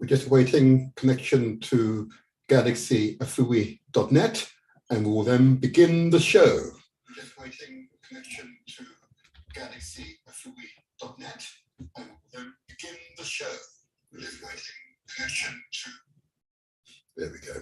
We're just waiting connection to galaxyafui.net, and we will then begin the show. We're just waiting connection to galaxyafui.net, and we will then begin the show. We're just waiting connection to... There we go.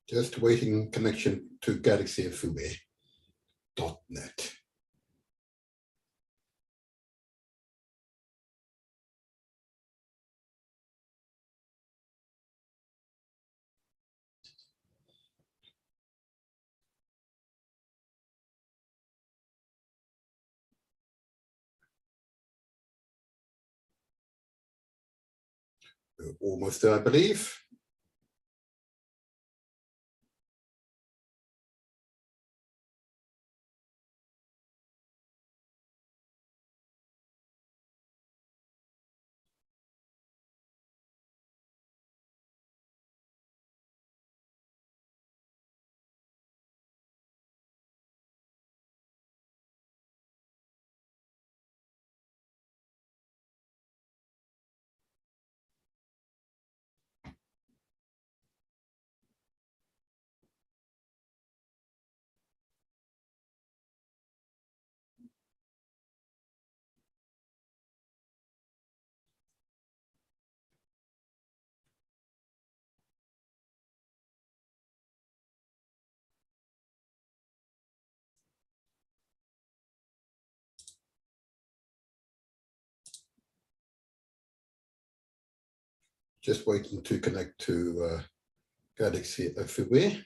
Just waiting connection to galaxyafui.net. We're almost there, I believe. Just waiting to connect to galaxyafui.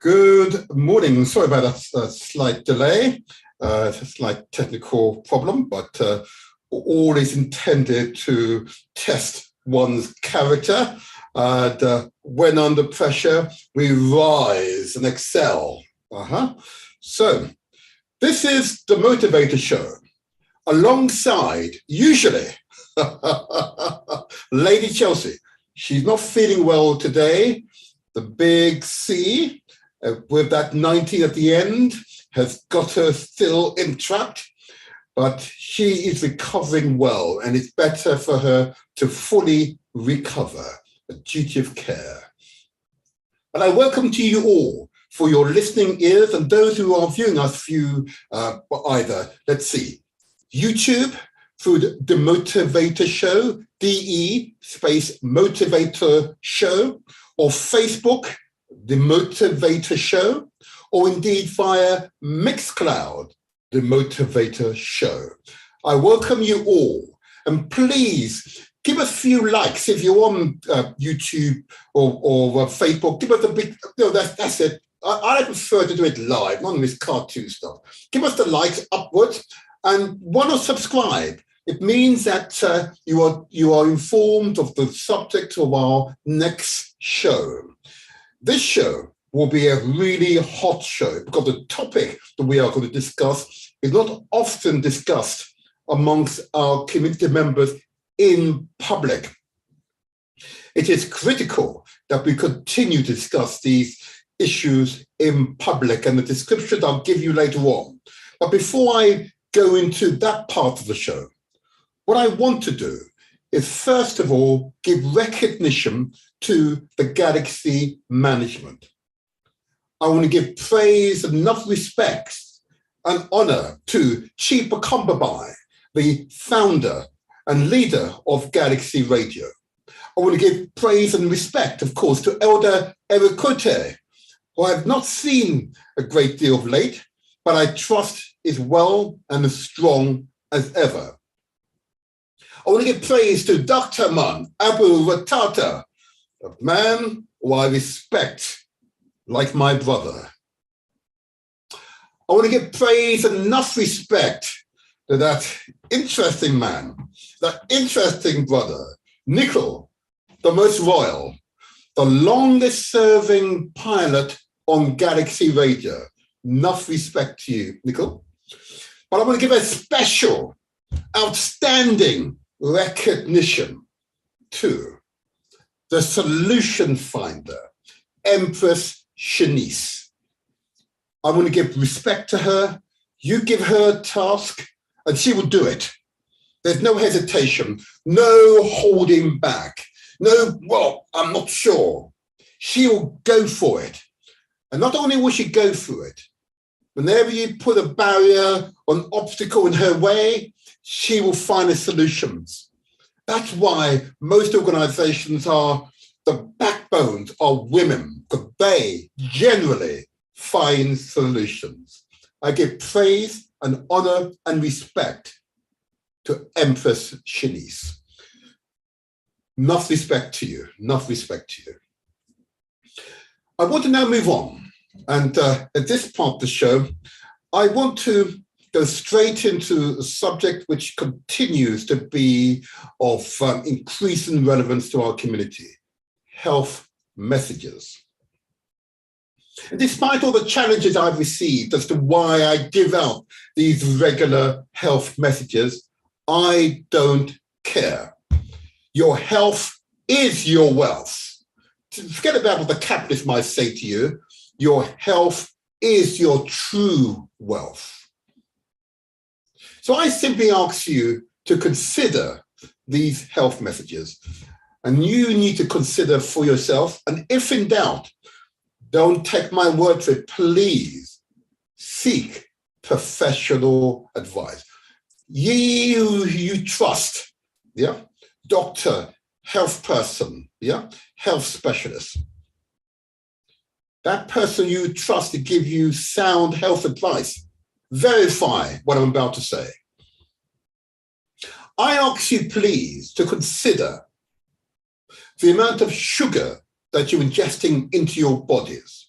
Good morning. Sorry about that slight delay. It's a slight technical problem, but all is intended to test one's character. When under pressure, we rise and excel. So this is the Motivator Show, alongside, usually, Lady Chelsea. She's not feeling well today. The big C, with that 19 at the end, has got her still entrapped, but she is recovering well, and it's better for her to fully recover, a duty of care. And I welcome to you all for your listening ears, and those who are viewing us through either, let's see, YouTube, through the Motivator Show, DE space Motivator Show, or Facebook, the Motivator Show, or indeed via Mixcloud, the Motivator Show. I welcome you all, and please give us a few likes if you're on YouTube or Facebook. Give us a big, that's it. I prefer to do it live, not on this cartoon stuff. Give us the likes upwards, and why not subscribe? It means that you are informed of the subject of our next show. This show will be a really hot show because the topic that we are going to discuss is not often discussed amongst our community members in public. It is critical that we continue to discuss these issues in public, and the description I'll give you later on. But before I go into that part of the show, what I want to do is first of all give recognition to the Galaxy management. I want to give praise and enough respects and honor to Chief Akombabai, the founder and leader of Galaxy Radio. I want to give praise and respect, of course, to Elder Erikote, who I have not seen a great deal of late, but I trust is well and as strong as ever. I want to give praise to Dr. Man Abu Ratata, a man who I respect like my brother. I want to give praise and enough respect to that interesting man, that interesting brother, Nickel, the most royal, the longest serving pilot on Galaxy Radio. Enough respect to you, Nickel. But I want to give a special, outstanding recognition to the solution finder, Empress Shanice. I want to give respect to her. You give her a task and she will do it. There's no hesitation, no holding back, no, well, I'm not sure. She will go for it. And not only will she go through it, whenever you put a barrier or an obstacle in her way, she will find the solutions. That's why most organizations are, the backbones are women, because they generally find solutions. I give praise and honor and respect to Empress Shanice. Enough respect to you, enough respect to you. I want to now move on. And at this part of the show, I want to go straight into a subject which continues to be of increasing relevance to our community, health messages. And despite all the challenges I've received as to why I give out these regular health messages, I don't care. Your health is your wealth. Forget about what the capitalist might say to you. Your health is your true wealth. So I simply ask you to consider these health messages, and you need to consider for yourself. And if in doubt, don't take my word for it. Please seek professional advice. You trust, yeah, doctor, health person, yeah, health specialist. That person you trust to give you sound health advice. Verify what I'm about to say. I ask you, please, to consider the amount of sugar that you're ingesting into your bodies.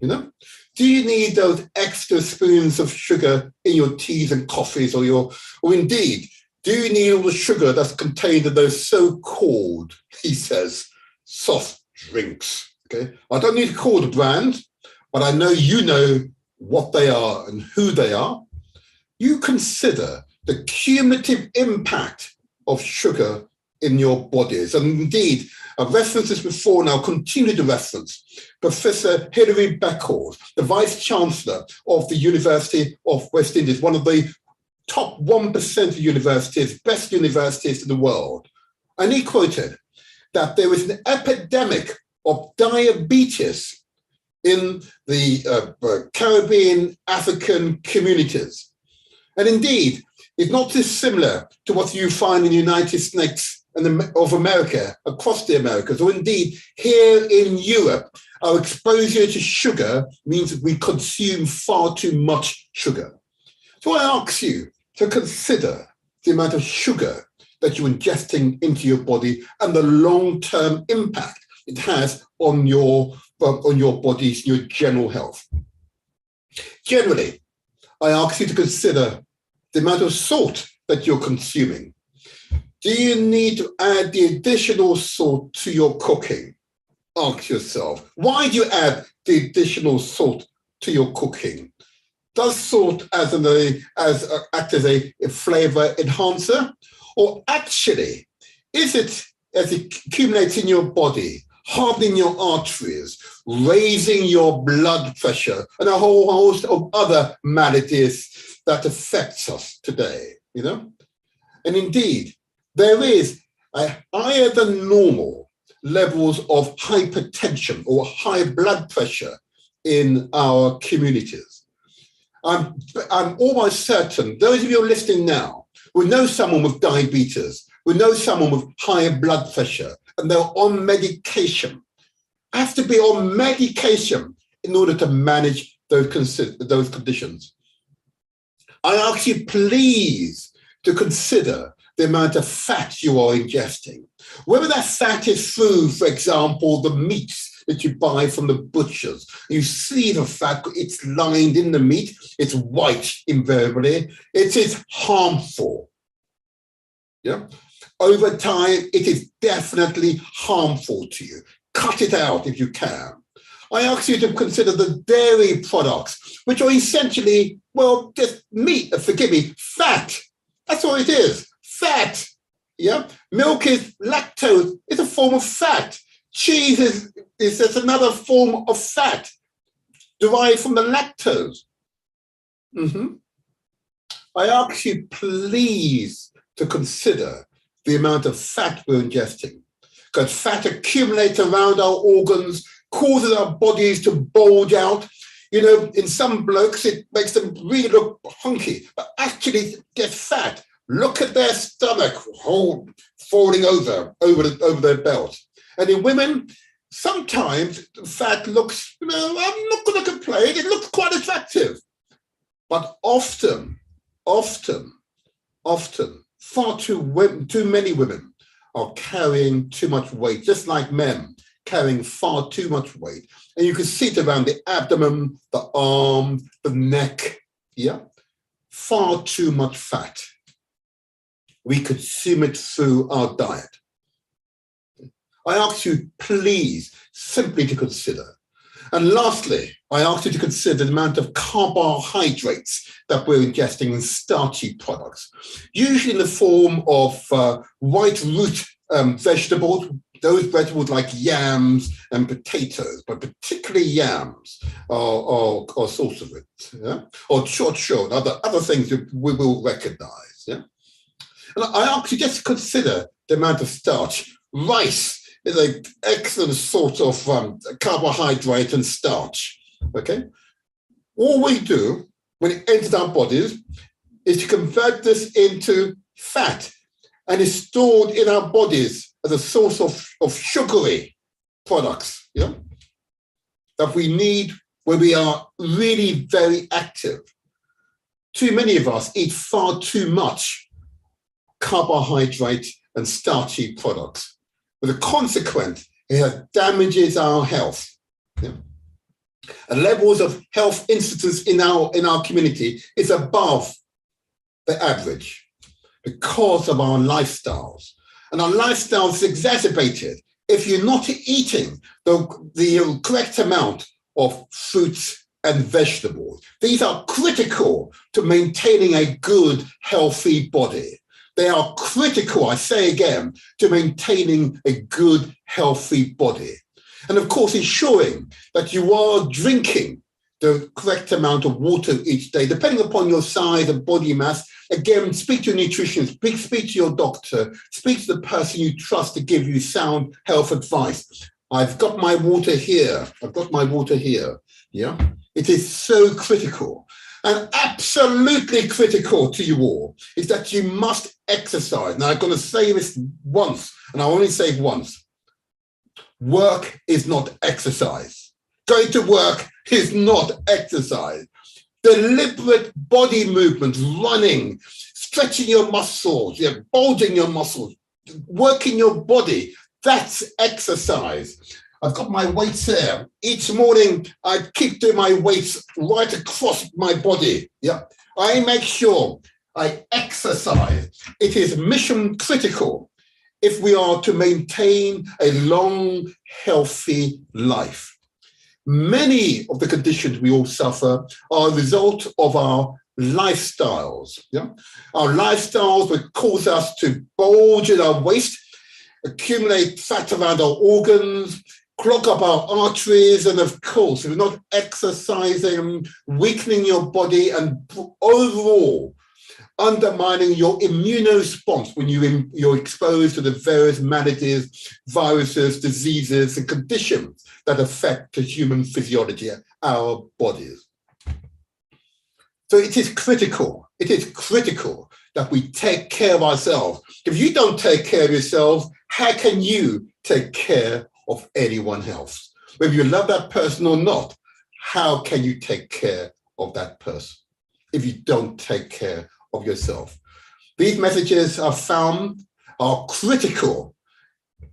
You know, do you need those extra spoons of sugar in your teas and coffees, or indeed, do you need all the sugar that's contained in those so-called, he says, soft drinks? Okay, I don't need to call the brand, but I know you know what they are and who they are. You consider the cumulative impact of sugar in your bodies. And indeed, I've referenced this before and I'll continue to reference Professor Hilary Beckles, the Vice Chancellor of the University of West Indies, one of the top 1% of universities, best universities in the world. And he quoted that there is an epidemic of diabetes in the Caribbean, African communities. And indeed, it's not dissimilar to what you find in the United States of America, across the Americas, or indeed here in Europe. Our exposure to sugar means that we consume far too much sugar. So I ask you to consider the amount of sugar that you're ingesting into your body and the long-term impact it has on your body's, your general health. Generally, I ask you to consider the amount of salt that you're consuming. Do you need to add the additional salt to your cooking? Ask yourself, why do you add the additional salt to your cooking? Does salt act as a flavor enhancer? Or actually, is it, as it accumulates in your body, hardening your arteries, raising your blood pressure, and a whole host of other maladies that affects us today, you know? And indeed, there is a higher than normal levels of hypertension or high blood pressure in our communities. I'm almost certain, those of you listening now, will know someone with diabetes, will know someone with higher blood pressure, and they're on medication. Have to be on medication in order to manage those conditions. I ask you, please, to consider the amount of fat you are ingesting. Whether that fat is through, for example, the meats that you buy from the butchers. You see the fat, it's lined in the meat, it's white invariably, it is harmful. Yeah. Over time, it is definitely harmful to you. Cut it out if you can. I ask you to consider the dairy products, which are essentially, well, just meat, forgive me, fat. That's all it is. Fat, yeah? Milk is lactose, it's a form of fat. Cheese is just another form of fat derived from the lactose. I ask you, please, to consider the amount of fat we're ingesting, because fat accumulates around our organs, causes our bodies to bulge out. You know, in some blokes, it makes them really look hunky, but actually get fat. Look at their stomach falling over their belt. And in women, sometimes fat looks, you know, I'm not going to complain, it looks quite attractive. But often, far too many women are carrying too much weight, just like men carrying far too much weight. And you can see it around the abdomen, the arm, the neck, yeah? Far too much fat. We consume it through our diet. I ask you, please, simply to consider. And lastly, I ask you to consider the amount of carbohydrates that we're ingesting in starchy products, usually in the form of white root vegetables, those vegetables like yams and potatoes, but particularly yams or source of it, yeah? Or chorchon, other things that we will recognize. Yeah? And I ask you just to consider the amount of starch. Rice is an excellent sort of carbohydrate and starch, okay? All we do when it enters our bodies is to convert this into fat and is stored in our bodies as a source of sugary products, yeah? That we need when we are really very active. Too many of us eat far too much carbohydrate and starchy products. With a consequence, it damages our health. Yeah? And levels of health incidence in our community is above the average because of our lifestyles. And our lifestyles is exacerbated if you're not eating the correct amount of fruits and vegetables. These are critical to maintaining a good, healthy body. They are critical, I say again, to maintaining a good, healthy body. And of course, ensuring that you are drinking the correct amount of water each day, depending upon your size and body mass. Again, speak to your nutritionist, speak to your doctor, speak to the person you trust to give you sound health advice. I've got my water here. I've got my water here. Yeah, it is so critical. And absolutely critical to you all is that you must exercise. Now, I'm going to say this once, and I only say it once. Work is not exercise. Going to work is not exercise. Deliberate body movements, running, stretching your muscles, bulging your muscles, working your body, that's exercise. I've got my weights here. Each morning, I keep doing my weights right across my body. Yeah, I make sure I exercise. It is mission critical if we are to maintain a long, healthy life. Many of the conditions we all suffer are a result of our lifestyles. Yeah? Our lifestyles would cause us to bulge in our waist, accumulate fat around our organs, clog up our arteries, and of course, if you're not exercising, weakening your body and overall undermining your immune response when you're exposed to the various maladies, viruses, diseases, and conditions that affect the human physiology, our bodies. So it is critical that we take care of ourselves. If you don't take care of yourself, how can you take care of anyone else? Whether you love that person or not, how can you take care of that person if you don't take care of yourself? These messages are critical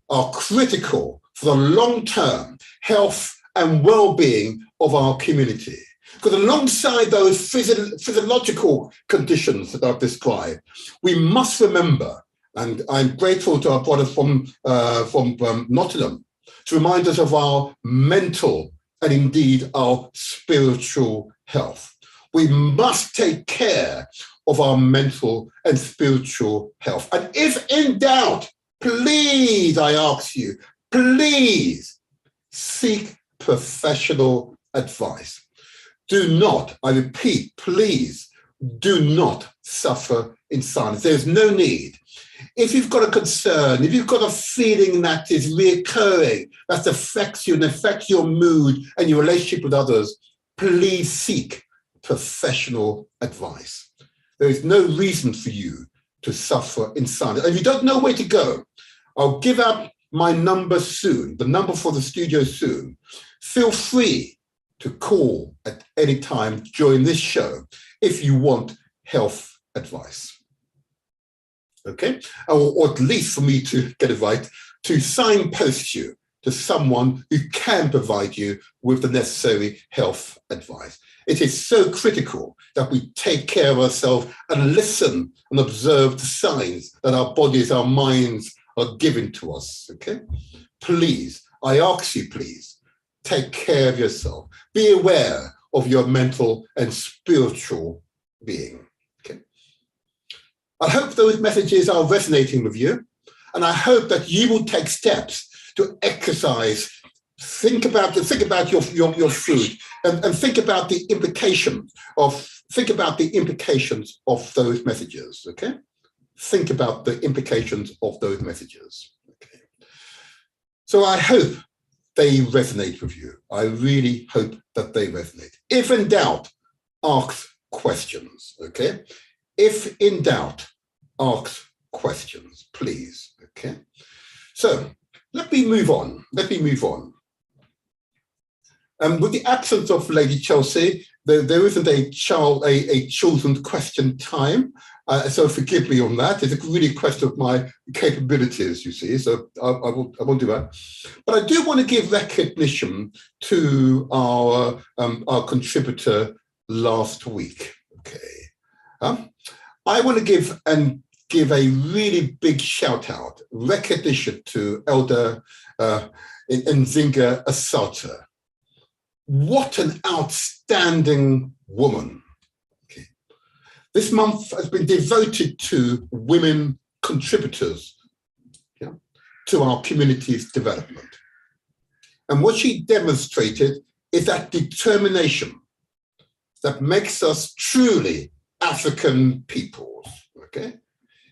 for the long-term health and well-being of our community. Because alongside those physiological conditions that I've described, we must remember, and I'm grateful to our brother from Nottingham, to remind us of our mental and indeed our spiritual health. We must take care of our mental and spiritual health. And if in doubt, please, I ask you, please seek professional advice. Do not, I repeat, please do not suffer in silence. There's no need. If you've got a concern, if you've got a feeling that is reoccurring, that affects you and affects your mood and your relationship with others, please seek professional advice. There is no reason for you to suffer in silence. And if you don't know where to go, I'll give out my number soon, the number for the studio soon. Feel free to call at any time during this show if you want health advice. Okay, or at least for me to get it right, to signpost you to someone who can provide you with the necessary health advice. It is so critical that we take care of ourselves and listen and observe the signs that our bodies, our minds are giving to us, okay? Please, I ask you, please, take care of yourself. Be aware of your mental and spiritual being, okay? I hope those messages are resonating with you, and I hope that you will take steps to exercise. Think about your food and think about the implications of those messages. Okay, think about the implications of those messages. Okay, so I hope they resonate with you. I really hope that they resonate. If in doubt, ask questions. Okay, if in doubt, ask questions, please. Okay, so let me move on. With the absence of Lady Chelsea, there isn't a chosen question time, so forgive me on that. It's a really question of my capabilities, you see, so I won't do that. But I do want to give recognition to our contributor last week, okay? I want to give a really big shout out, recognition to Elder Nzinga Asata. What an outstanding woman. Okay. This month has been devoted to women contributors, yeah, to our community's development. And what she demonstrated is that determination that makes us truly African peoples, okay?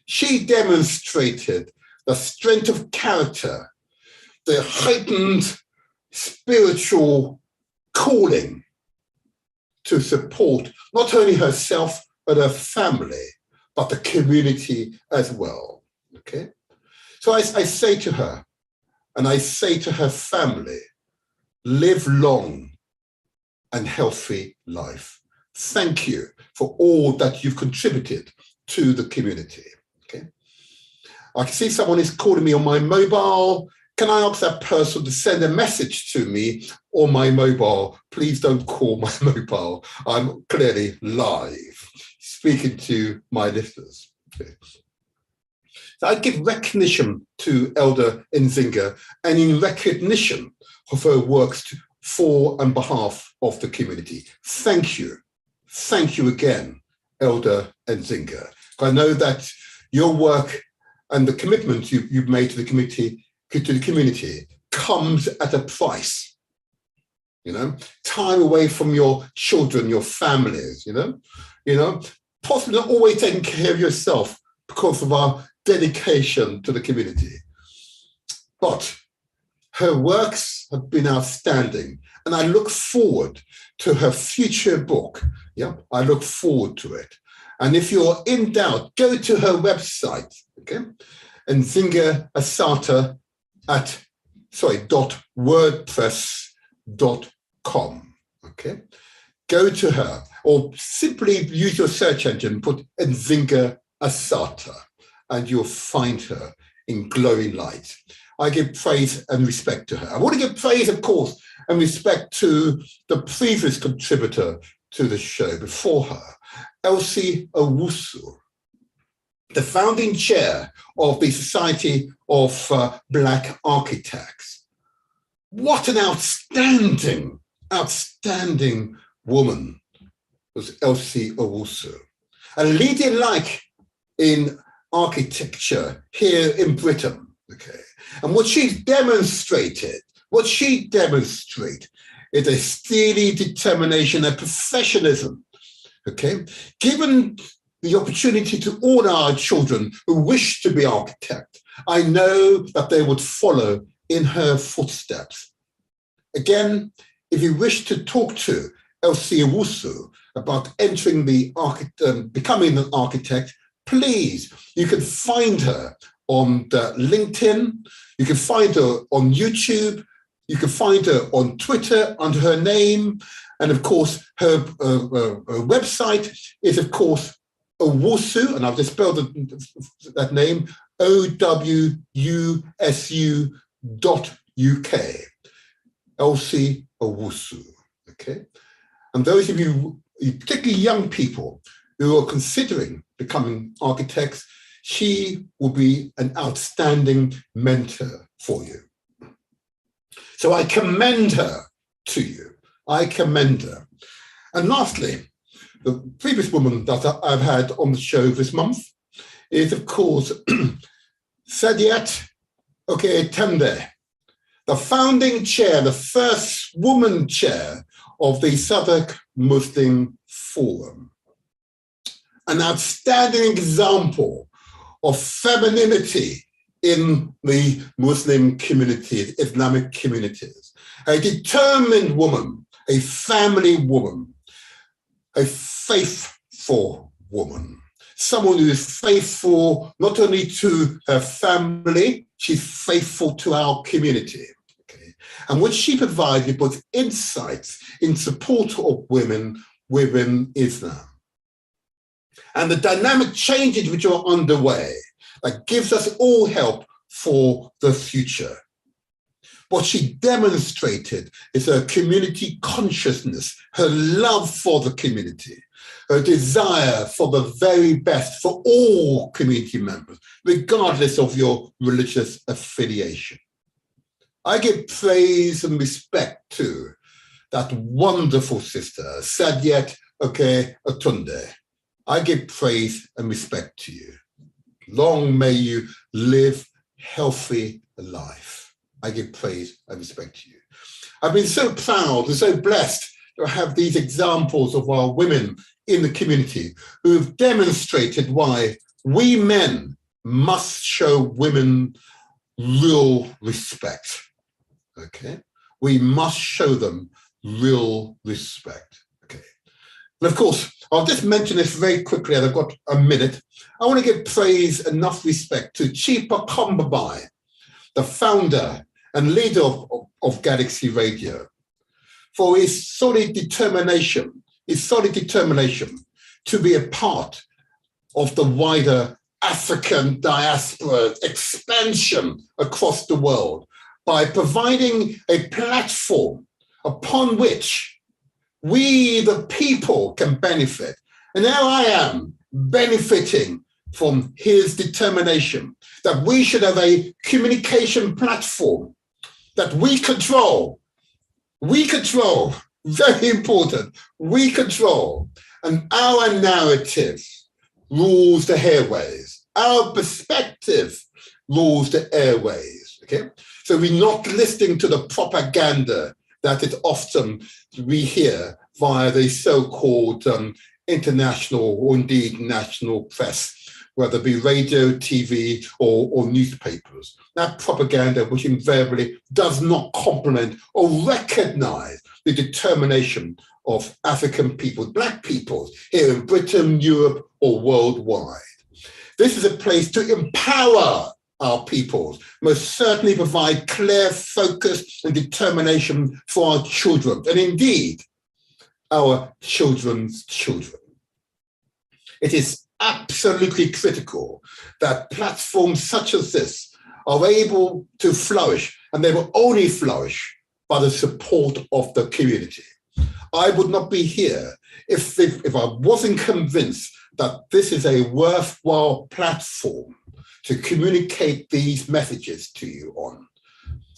She demonstrated the strength of character, the heightened spiritual calling to support not only herself, but her family, but the community as well, okay? So I say to her, and I say to her family, live long and healthy life. Thank you for all that you've contributed to the community, okay? I can see someone is calling me on my mobile. Can I ask that person to send a message to me on my mobile? Please don't call my mobile. I'm clearly live, speaking to my listeners. Okay. So I give recognition to Elder Nzinga, and in recognition of her works for and behalf of the community. Thank you. Thank you again, Elder Nzinga. I know that your work and the commitment you've made to the community comes at a price, you know, time away from your children, your families, you know, possibly not always taking care of yourself because of our dedication to the community. But her works have been outstanding, and I look forward to her future book. Yeah, I look forward to it. And if you're in doubt, go to her website, okay? Nzinga Asata .wordpress.com, okay? Go to her, or simply use your search engine, put Nzinga Asata, and you'll find her in glowing light. I give praise and respect to her. I want to give praise, of course, and respect to the previous contributor to the show before her, Elsie Owusu, the founding chair of the Society of Black Architects. What an outstanding, outstanding woman was Elsie Owusu. A leading light in architecture here in Britain, okay? And what she demonstrated is a steely determination and professionalism, okay? Given the opportunity to all our children who wish to be architects, I know that they would follow in her footsteps. Again, if you wish to talk to Elsie Owusu about entering becoming an architect, please, you can find her on LinkedIn, you can find her on YouTube, you can find her on Twitter under her name, and of course, her website is, of course, Owusu, and I've just spelled that name, OWUSU.UK, Elsie Owusu, okay? And those of you, particularly young people, who are considering becoming architects, she will be an outstanding mentor for you. So I commend her to you. I commend her. And lastly, the previous woman that I've had on the show this month is, of course, Sadiat Oketemde, the founding chair, the first woman chair of the Southwark Muslim Forum. An outstanding example of femininity in the Muslim communities, Islamic communities. A determined woman, a family woman, a faithful woman, someone who is faithful not only to her family, she's faithful to our community. Okay? And what she provided was insights in support of women within Islam. And the dynamic changes which are underway that gives us all help for the future. What she demonstrated is her community consciousness, her love for the community, her desire for the very best for all community members, regardless of your religious affiliation. I give praise and respect to that wonderful sister, Sadiet Oke-Otunde. I give praise and respect to you. Long may you live healthy life. I give praise and respect to you. I've been so proud and so blessed to have these examples of our women in the community who have demonstrated why we men must show women real respect. Okay? We must show them real respect. Okay. And of course, I'll just mention this very quickly as I've got a minute. I want to give praise, enough respect to Chipa Kombabai, the founder and leader of Galaxy Radio, for his solid determination to be a part of the wider African diaspora expansion across the world by providing a platform upon which we, the people, can benefit. And now I am benefiting from his determination that we should have a communication platform that we control. We control, very important, we control. And our narrative rules the airways. Our perspective rules the airways, okay? So we're not listening to the propaganda that is often we hear via the so-called international or indeed national press, whether it be radio, TV, or newspapers. That propaganda which invariably does not complement or recognize the determination of African people, Black people here in Britain, Europe, or worldwide. This is a place to empower our peoples, most certainly provide clear focus and determination for our children, and indeed, our children's children. It is absolutely critical that platforms such as this are able to flourish, and they will only flourish by the support of the community. I would not be here if I wasn't convinced that this is a worthwhile platform to communicate these messages to you on.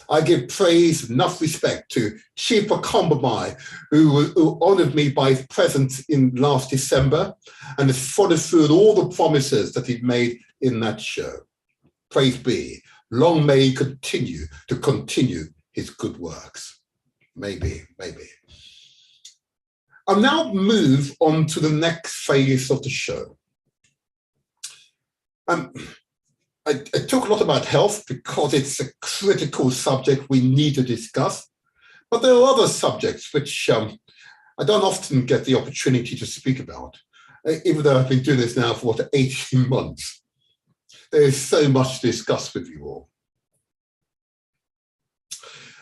I give praise, enough respect to Chipa Kombabai, who honored me by his presence in last December and has followed through with all the promises that he made in that show. Praise be. Long may he continue his good works. Maybe. I'll now move on to the next phase of the show. I talk a lot about health because it's a critical subject we need to discuss, but there are other subjects which I don't often get the opportunity to speak about, even though I've been doing this now for 18 months. There is so much to discuss with you all.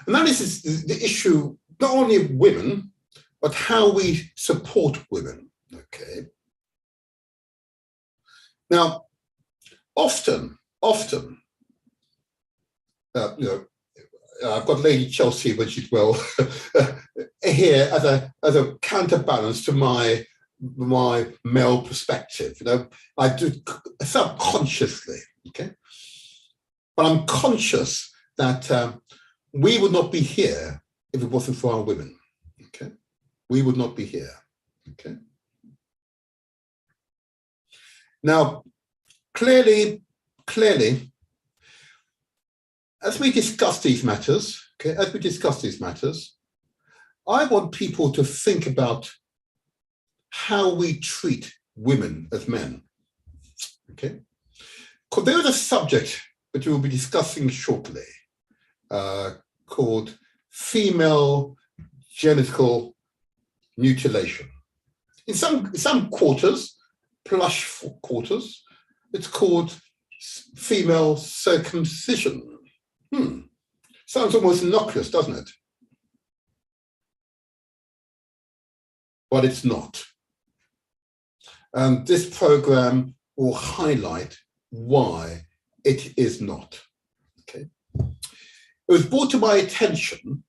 And that is the issue not only of women, but how we support women, okay? Now, often, I've got Lady Chelsea, which is well here as a counterbalance to my male perspective. I do subconsciously, okay? But I'm conscious that we would not be here if it wasn't for our women, okay? We would not be here, okay? Now, clearly, as we discuss these matters, I want people to think about how we treat women as men, okay? Because there is a subject that we'll be discussing shortly called female genital mutilation. In some quarters, plush quarters, it's called female circumcision. Sounds almost innocuous, doesn't it? but it's not. And this program will highlight why it is not. Okay. It was brought to my attention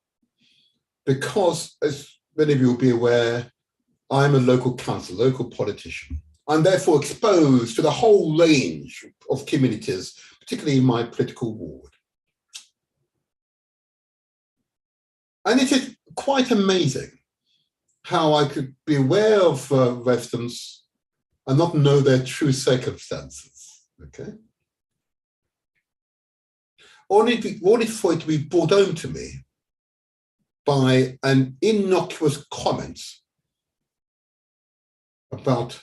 because, as many of you will be aware, I'm a local councillor, local politician. I'm therefore exposed to the whole range of communities, particularly in my political ward. And it is quite amazing how I could be aware of residents and not know their true circumstances, okay? Only for it to be brought home to me by an innocuous comment about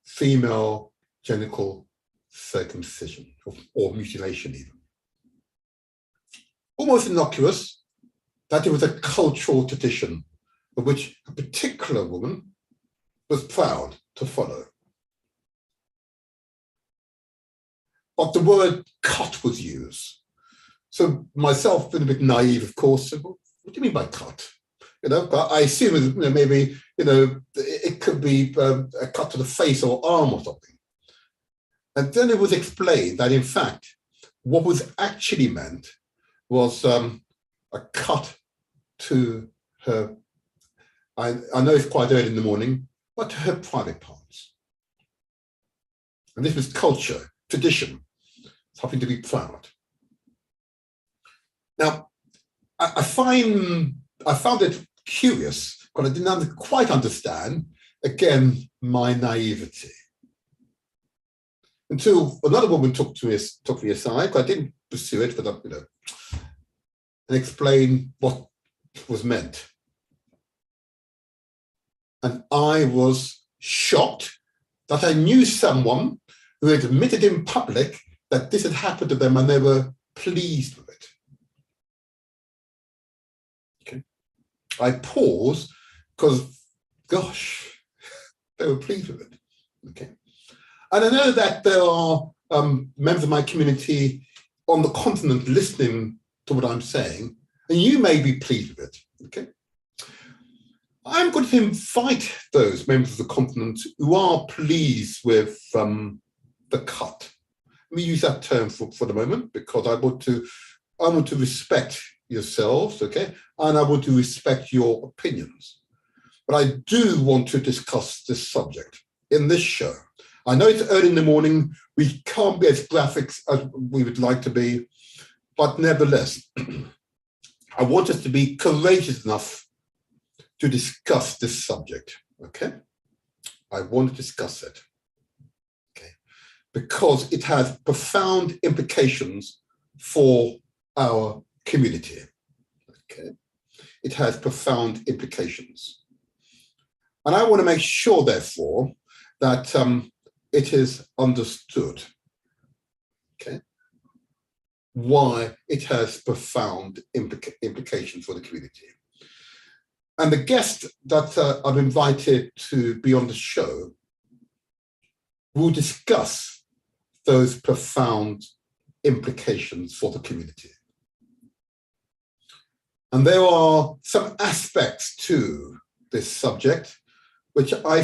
female genital circumcision or mutilation even. Almost innocuous, that it was a cultural tradition of which a particular woman was proud to follow. But the word cut was used. So myself, being a bit naive, of course, said, well, what do you mean by cut? You know, but I assume maybe, it could be a cut to the face or arm or something. And then it was explained that, in fact, what was actually meant was a cut to her, I know it's quite early in the morning, but to her private parts. And this was culture, tradition, something to be proud. Now, I found it curious, but I didn't quite understand, again, my naivety. Until another woman took me aside, but I didn't pursue it, but and explain what was meant. And I was shocked that I knew someone who had admitted in public that this had happened to them and they were pleased with it. Okay. I paused because, gosh, they were pleased with it. Okay. And I know that there are members of my community on the continent listening to what I'm saying, and you may be pleased with it. Okay. I'm going to invite those members of the continent who are pleased with the cut. Let me use that term for the moment, because I want to respect yourselves, okay, and I want to respect your opinions. But I do want to discuss this subject in this show. I know it's early in the morning, we can't be as graphic as we would like to be, but nevertheless, I want us to be courageous enough to discuss this subject, okay? I want to discuss it, okay? Because it has profound implications for our community, okay? It has profound implications. And I want to make sure, therefore, that it is understood, okay, why it has profound implications for the community. And the guest that I've invited to be on the show will discuss those profound implications for the community. And there are some aspects to this subject which I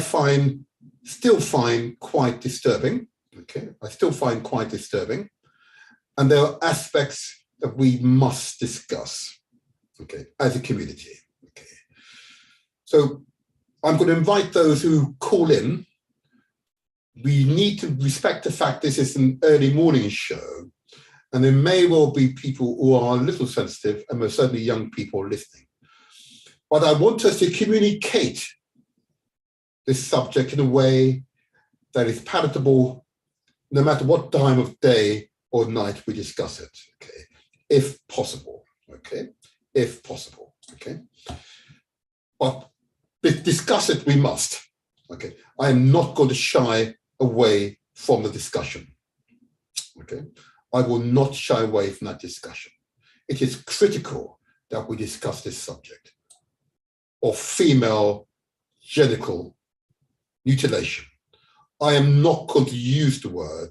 still find quite disturbing. Okay, I still find quite disturbing. And there are aspects that we must discuss, okay, as a community. Okay. So I'm going to invite those who call in. We need to respect the fact this is an early morning show, and there may well be people who are a little sensitive, and most certainly young people listening. But I want us to communicate this subject in a way that is palatable, no matter what time of day or night we discuss it, okay, if possible, okay, if possible, okay. But discuss it we must, okay. I am not going to shy away from the discussion, okay. I will not shy away from that discussion. It is critical that we discuss this subject of female genital mutilation. I am not going to use the word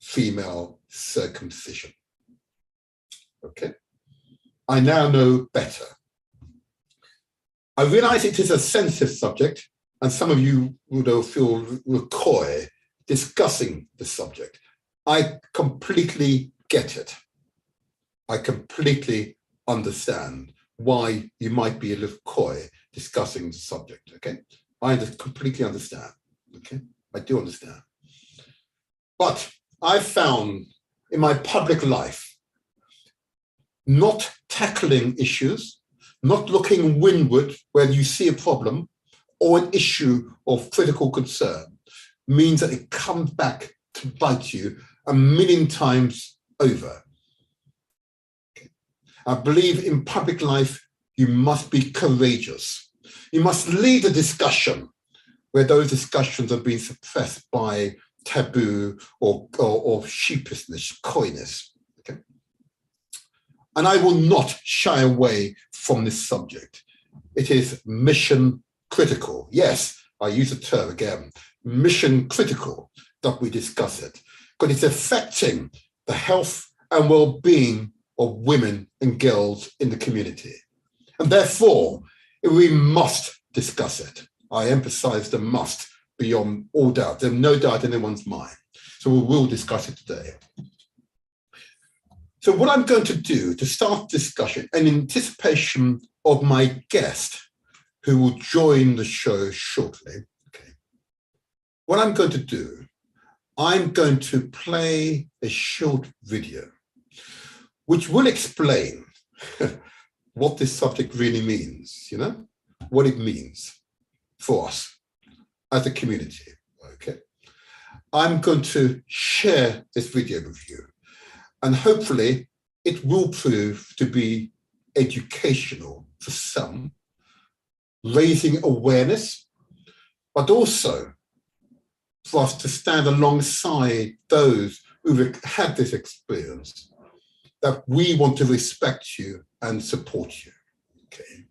female circumcision. Okay? I now know better. I realize it is a sensitive subject, and some of you will feel recoil discussing the subject. I completely get it. I completely understand why you might be a little coy discussing the subject, okay? I completely understand, okay? I do understand. But I found in my public life, not tackling issues, not looking windward where you see a problem or an issue of critical concern means that it comes back to bite you a million times over. Okay. I believe in public life, you must be courageous. You must lead a discussion where those discussions are being suppressed by taboo or sheepishness, coyness. Okay? And I will not shy away from this subject. It is mission critical. Yes, I use the term again, mission critical that we discuss it, because it's affecting the health and well-being of women and girls in the community. And therefore, we must discuss it. I emphasize the must beyond all doubt. There's no doubt in anyone's mind. So we will discuss it today. So what I'm going to do to start discussion, in anticipation of my guest who will join the show shortly, okay, what I'm going to do, I'm going to play a short video which will explain what this subject really means, you know, what it means for us as a community, okay? I'm going to share this video with you, and hopefully it will prove to be educational for some, raising awareness, but also for us to stand alongside those who've had this experience, that we want to respect you and support you, okay?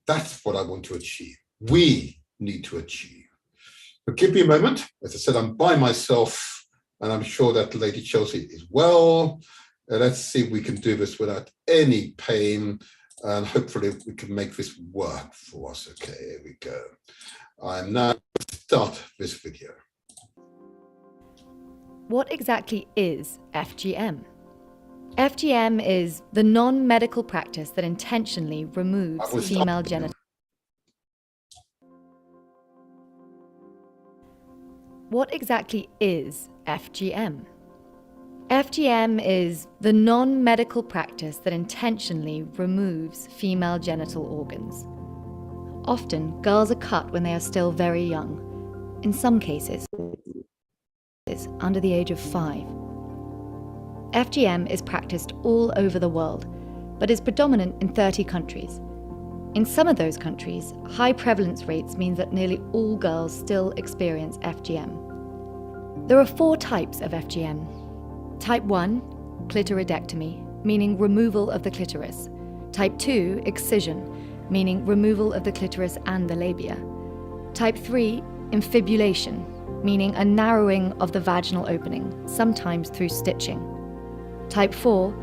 That's what I want to achieve. We need to achieve. But give me a moment. As I said, I'm by myself, and I'm sure that Lady Chelsea is well. Let's see if we can do this without any pain, and hopefully we can make this work for us. Okay, here we go. I'm now going to start this video. What exactly is FGM? FGM is the non-medical practice that intentionally removes female genitals. What exactly is FGM? FGM is the non-medical practice that intentionally removes female genital organs. Often, girls are cut when they are still very young. In some cases, under the age of 5. FGM is practiced all over the world, but is predominant in 30 countries. In some of those countries, high prevalence rates means that nearly all girls still experience FGM. There are 4 types of FGM. Type 1, clitoridectomy, meaning removal of the clitoris. Type 2, excision, meaning removal of the clitoris and the labia. Type 3, infibulation, meaning a narrowing of the vaginal opening, sometimes through stitching. Type 4,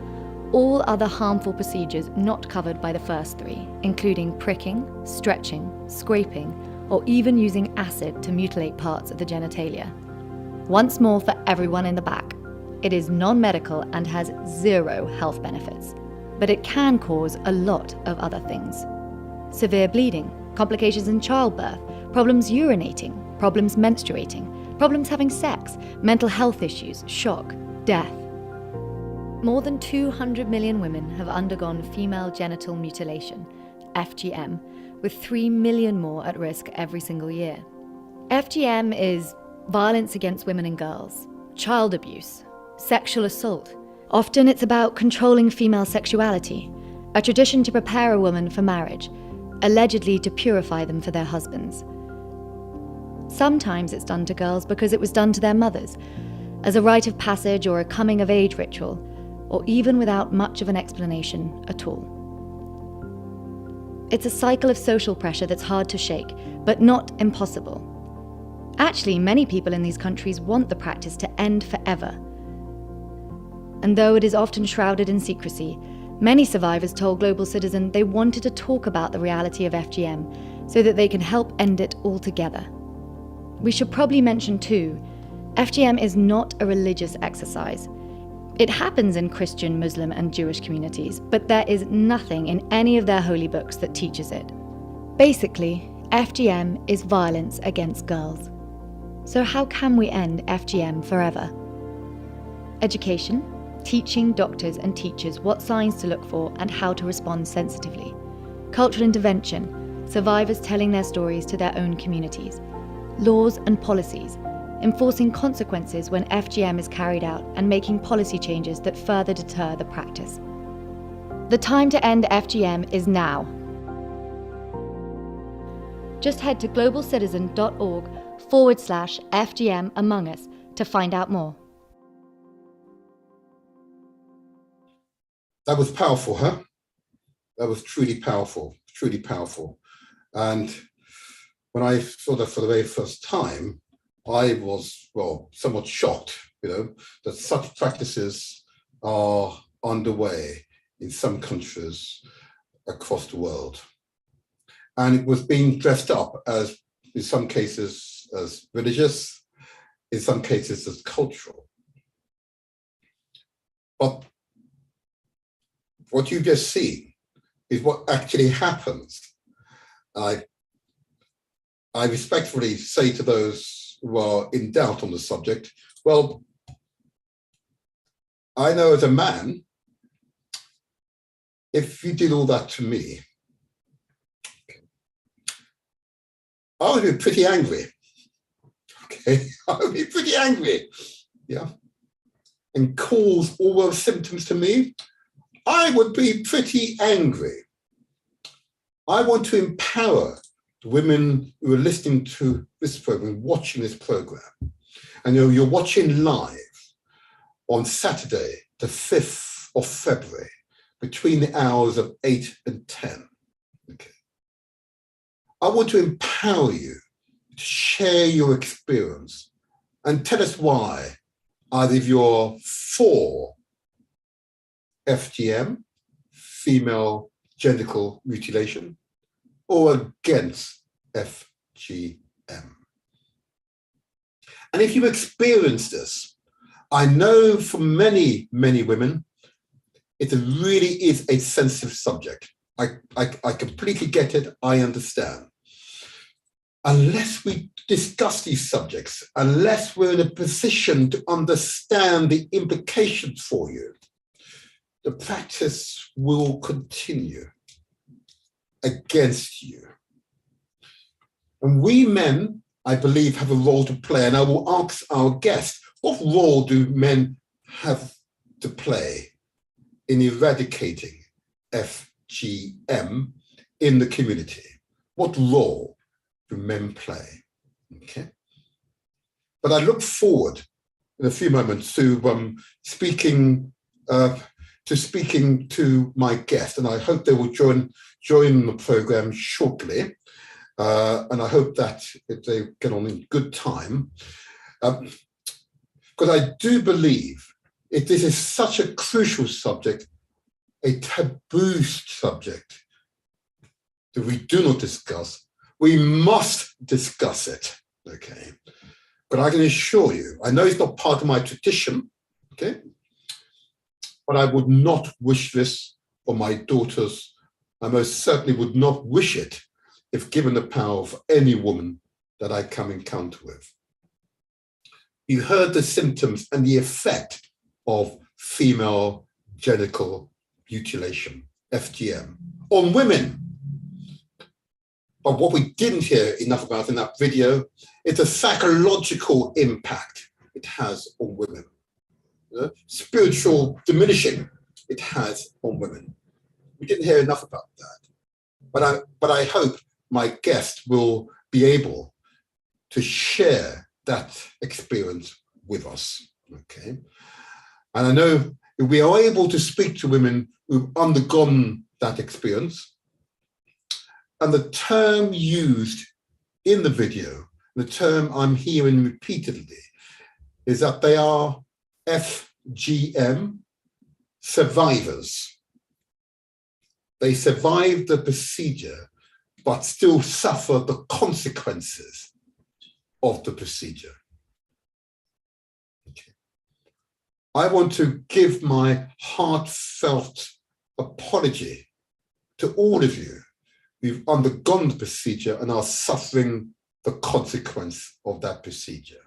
all other harmful procedures not covered by the first 3, including pricking, stretching, scraping, or even using acid to mutilate parts of the genitalia. Once more for everyone in the back, it is non-medical and has 0 health benefits, but it can cause a lot of other things. Severe bleeding, complications in childbirth, problems urinating, problems menstruating, problems having sex, mental health issues, shock, death. More than 200 million women have undergone female genital mutilation, FGM, with 3 million more at risk every single year. FGM is violence against women and girls, child abuse, sexual assault. Often it's about controlling female sexuality, a tradition to prepare a woman for marriage, allegedly to purify them for their husbands. Sometimes it's done to girls because it was done to their mothers, as a rite of passage or a coming-of-age ritual, or even without much of an explanation at all. It's a cycle of social pressure that's hard to shake, but not impossible. Actually, many people in these countries want the practice to end forever. And though it is often shrouded in secrecy, Many survivors told Global Citizen they wanted to talk about the reality of FGM so that they can help end it altogether. We should probably mention too, FGM is not a religious exercise. It happens in Christian, Muslim, and Jewish communities, but there is nothing in any of their holy books that teaches it. Basically, FGM is violence against girls. So how can we end FGM forever? Education, teaching doctors and teachers what signs to look for and how to respond sensitively. Cultural intervention, survivors telling their stories to their own communities. Laws and policies, enforcing consequences when FGM is carried out and making policy changes that further deter the practice. The time to end FGM is now. Just head to globalcitizen.org/FGM Among Us to find out more. That was powerful, huh? That was truly powerful, truly powerful. And when I saw that for the very first time, I was, well, somewhat shocked, that such practices are underway in some countries across the world. And it was being dressed up as, in some cases, as religious, in some cases as cultural. But what you just see is what actually happens. I respectfully say to those who are in doubt on the subject, well, I know as a man, if you did all that to me, I would be pretty angry. Okay, I would be pretty angry. Yeah. And cause all those symptoms to me, I would be pretty angry. I want to empower the women who are listening to this program, watching this program. And you're watching live on Saturday, the 5th of February, between the hours of 8 and 10. Okay. I want to empower you to share your experience and tell us why either you're for FGM, female genital mutilation, or against FGM. And if you experience this, I know for many, many women, it really is a sensitive subject. I completely get it, I understand. Unless we discuss these subjects, unless we're in a position to understand the implications for you, the practice will continue against you. And we men, I believe, have a role to play. And I will ask our guest, what role do men have to play in eradicating FGM in the community? What role do men play? Okay. But I look forward in a few moments to speaking to my guest, and I hope they will join the program shortly. And I hope that they get on in good time. Because I do believe this is such a crucial subject, a taboo subject that we do not discuss. We must discuss it, okay? But I can assure you, I know it's not part of my tradition, okay? But I would not wish this for my daughters. I most certainly would not wish it if given the power of any woman that I come encounter with. You heard the symptoms and the effect of female genital mutilation, FGM, on women. But what we didn't hear enough about in that video is the psychological impact it has on women. The spiritual diminishing it has on women. We didn't hear enough about that. But I hope my guest will be able to share that experience with us, okay? And I know if we are able to speak to women who've undergone that experience, and the term used in the video, the term I'm hearing repeatedly, is that they are FGM survivors. they survive the procedure, but still suffer the consequences of the procedure. Okay. I want to give my heartfelt apology to all of you who've undergone the procedure and are suffering the consequence of that procedure.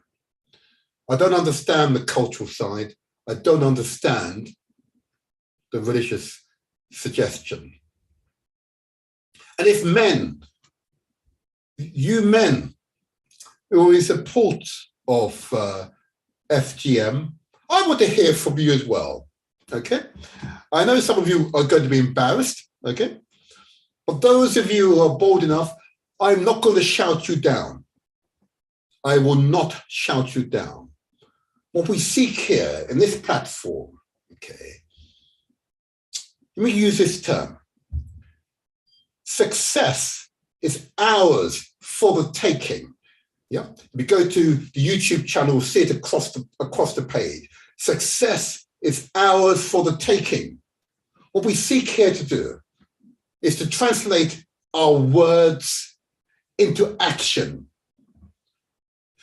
I don't understand the cultural side. I don't understand the religious suggestion. And if men, you men who are in support of FGM, I want to hear from you as well, okay? I know some of you are going to be embarrassed, okay? But those of you who are bold enough, I'm not going to shout you down. I will not shout you down. What we seek here in this platform, okay, let me use this term. Success is ours for the taking. Yeah, we go to the YouTube channel, see it across the page. Success is ours for the taking. What we seek here to do is to translate our words into action.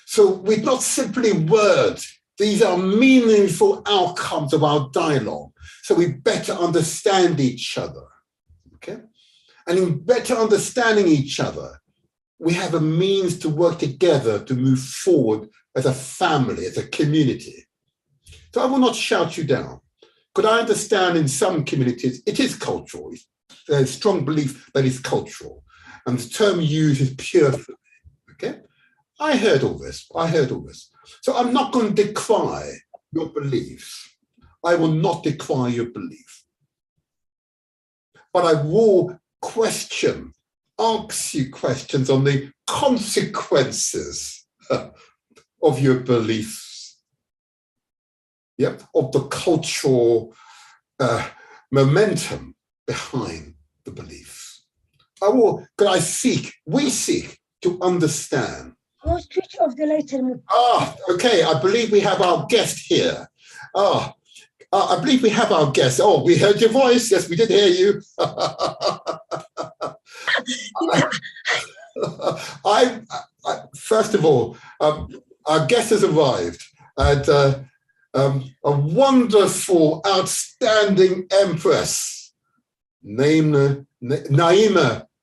So we're not simply words. These are meaningful outcomes of our dialogue. So we better understand each other, okay? And in better understanding each other, we have a means to work together to move forward as a family, as a community. So I will not shout you down. Could I understand in some communities, it is cultural. There's a strong belief that it's cultural. And the term used is pure, okay? I heard all this. So I'm not going to decry your beliefs. I will not decry your belief. But I will ask you questions on the consequences of your beliefs, yep, of the cultural momentum behind the beliefs. We seek to understand. Oh, switch off the light. Okay, I believe we have our guest here. I believe we have our guest. Oh, we heard your voice. Yes, we did hear you. First of all, our guest has arrived, and a wonderful, outstanding empress, Naima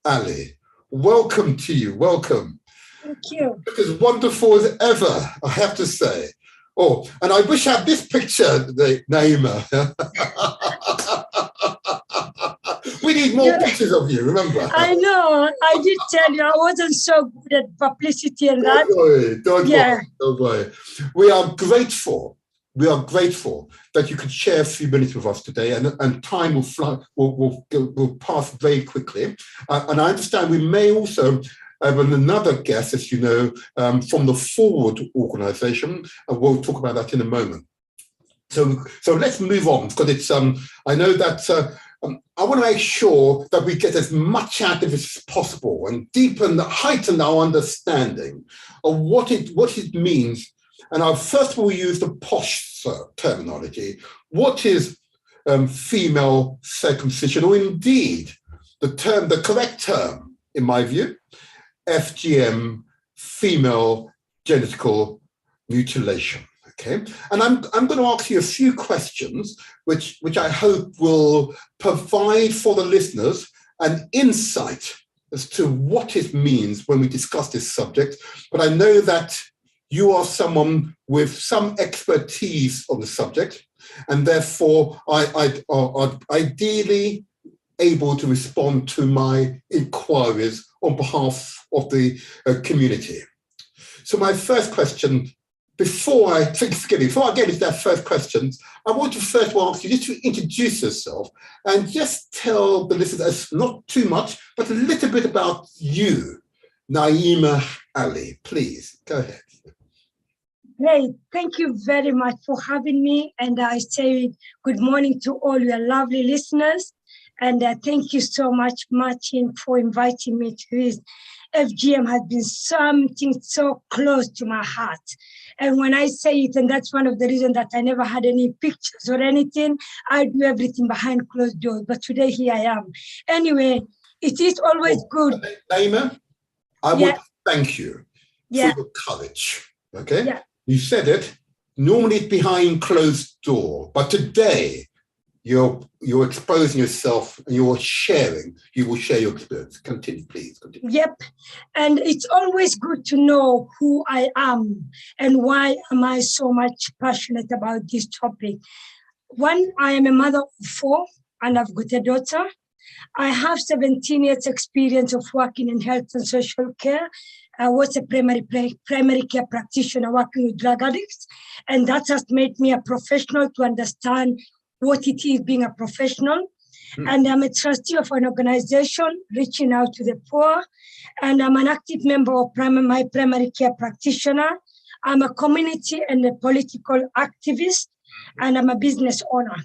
Ali. Welcome to you. Welcome. Thank you. It's as wonderful as ever, I have to say. Oh, and I wish I had this picture, Naima. We need more pictures of you, remember? I know. I did tell you I wasn't so good at publicity and that. Don't worry. We are grateful that you could share a few minutes with us today, and time will fly, will pass very quickly. And I understand we may also have another guest, as you know, from the Forward organization, and we'll talk about that in a moment. So let's move on, because it's I know that I want to make sure that we get as much out of it as possible and heighten our understanding of what it means. And I'll first of all use the posh terminology. What is female circumcision, or indeed the correct term, in my view, FGM, female genital mutilation. Okay, and I'm going to ask you a few questions, which I hope will provide for the listeners an insight as to what it means when we discuss this subject. But I know that you are someone with some expertise on the subject, and therefore I are ideally able to respond to my inquiries on behalf of the community. So my first question, before I get into that first question, I want to first ask you just to introduce yourself and just tell the listeners, not too much, but a little bit about you, Naima Ali. Please, go ahead. Great. Thank you very much for having me. And I say good morning to all your lovely listeners. And thank you so much, Martin, for inviting me to this. FGM has been something so close to my heart. And when I say it, and that's one of the reasons that I never had any pictures or anything, I do everything behind closed doors. But today here I am. Anyway, it is always good. Naima, I want to thank you for your courage. Okay? Yeah. You said it. Normally it's behind closed door, but today you're exposing yourself and you will share your experience. Continue, please. Continue. Yep. And it's always good to know who I am and why am I so much passionate about this topic. One, I am a mother of 4 and I've got a daughter. I have 17 years experience of working in health and social care. I was a primary care practitioner working with drug addicts, and that has made me a professional to understand what it is being a professional. And I'm a trustee of an organization reaching out to the poor, and I'm an active member of my primary care practitioner. I'm a community and a political activist, and I'm a business owner.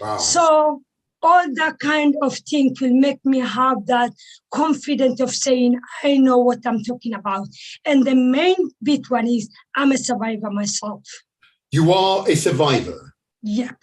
Wow. So all that kind of thing will make me have that confidence of saying, I know what I'm talking about. And the main bit one is I'm a survivor myself. You are a survivor. Yep.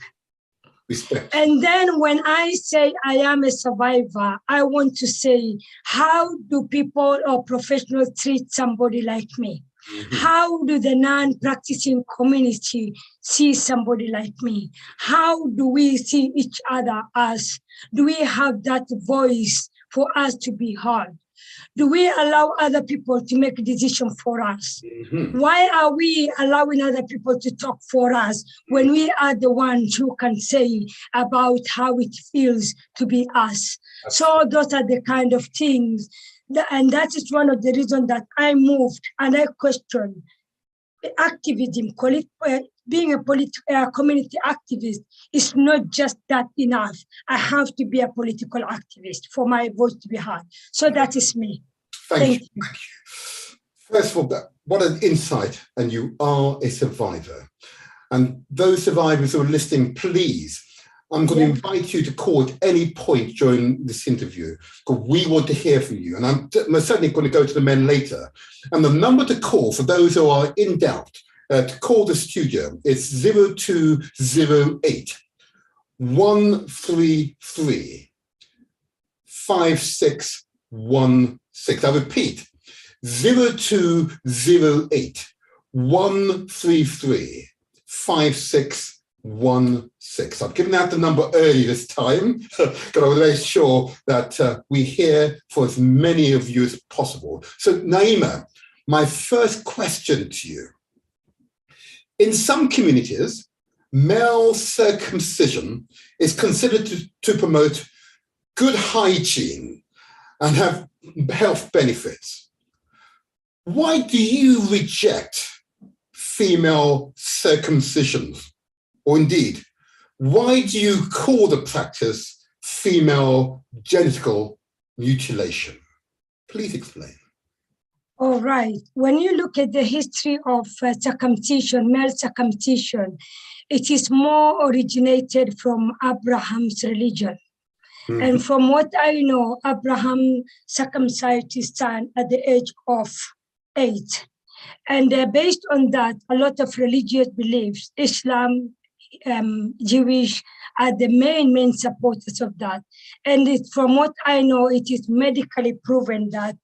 Respect. And then when I say I am a survivor, I want to say, how do people or professionals treat somebody like me? Mm-hmm. How do the non-practicing community see somebody like me? How do we see each other as? Do we have that voice for us to be heard? Do we allow other people to make a decision for us? Mm-hmm. Why are we allowing other people to talk for us when we are the ones who can say about how it feels to be us? So those are the kind of things. And that is one of the reasons that I moved and I questioned activism. Being a community activist is not just that enough. I have to be a political activist for my voice to be heard. So that is me. Thank you. First of all, what an insight, and you are a survivor. And those survivors who are listening, please, I'm going to invite you to call at any point during this interview, because we want to hear from you. And I'm certainly going to go to the men later. And the number to call for those who are in doubt, to call the studio, is 0208 133 5616. I repeat, 0208 133 5616. I've given out the number early this time, because I want to make sure that we hear for as many of you as possible. So, Naima, my first question to you. In some communities, male circumcision is considered to promote good hygiene and have health benefits. Why do you reject female circumcisions? Or indeed, why do you call the practice female genital mutilation? Please explain. All right. When you look at the history of circumcision, male circumcision, it is more originated from Abraham's religion. Mm-hmm. And from what I know, Abraham circumcised his son at the age of 8. And based on that, a lot of religious beliefs, Islam, Jewish, are the main supporters of that. And from what I know, it is medically proven that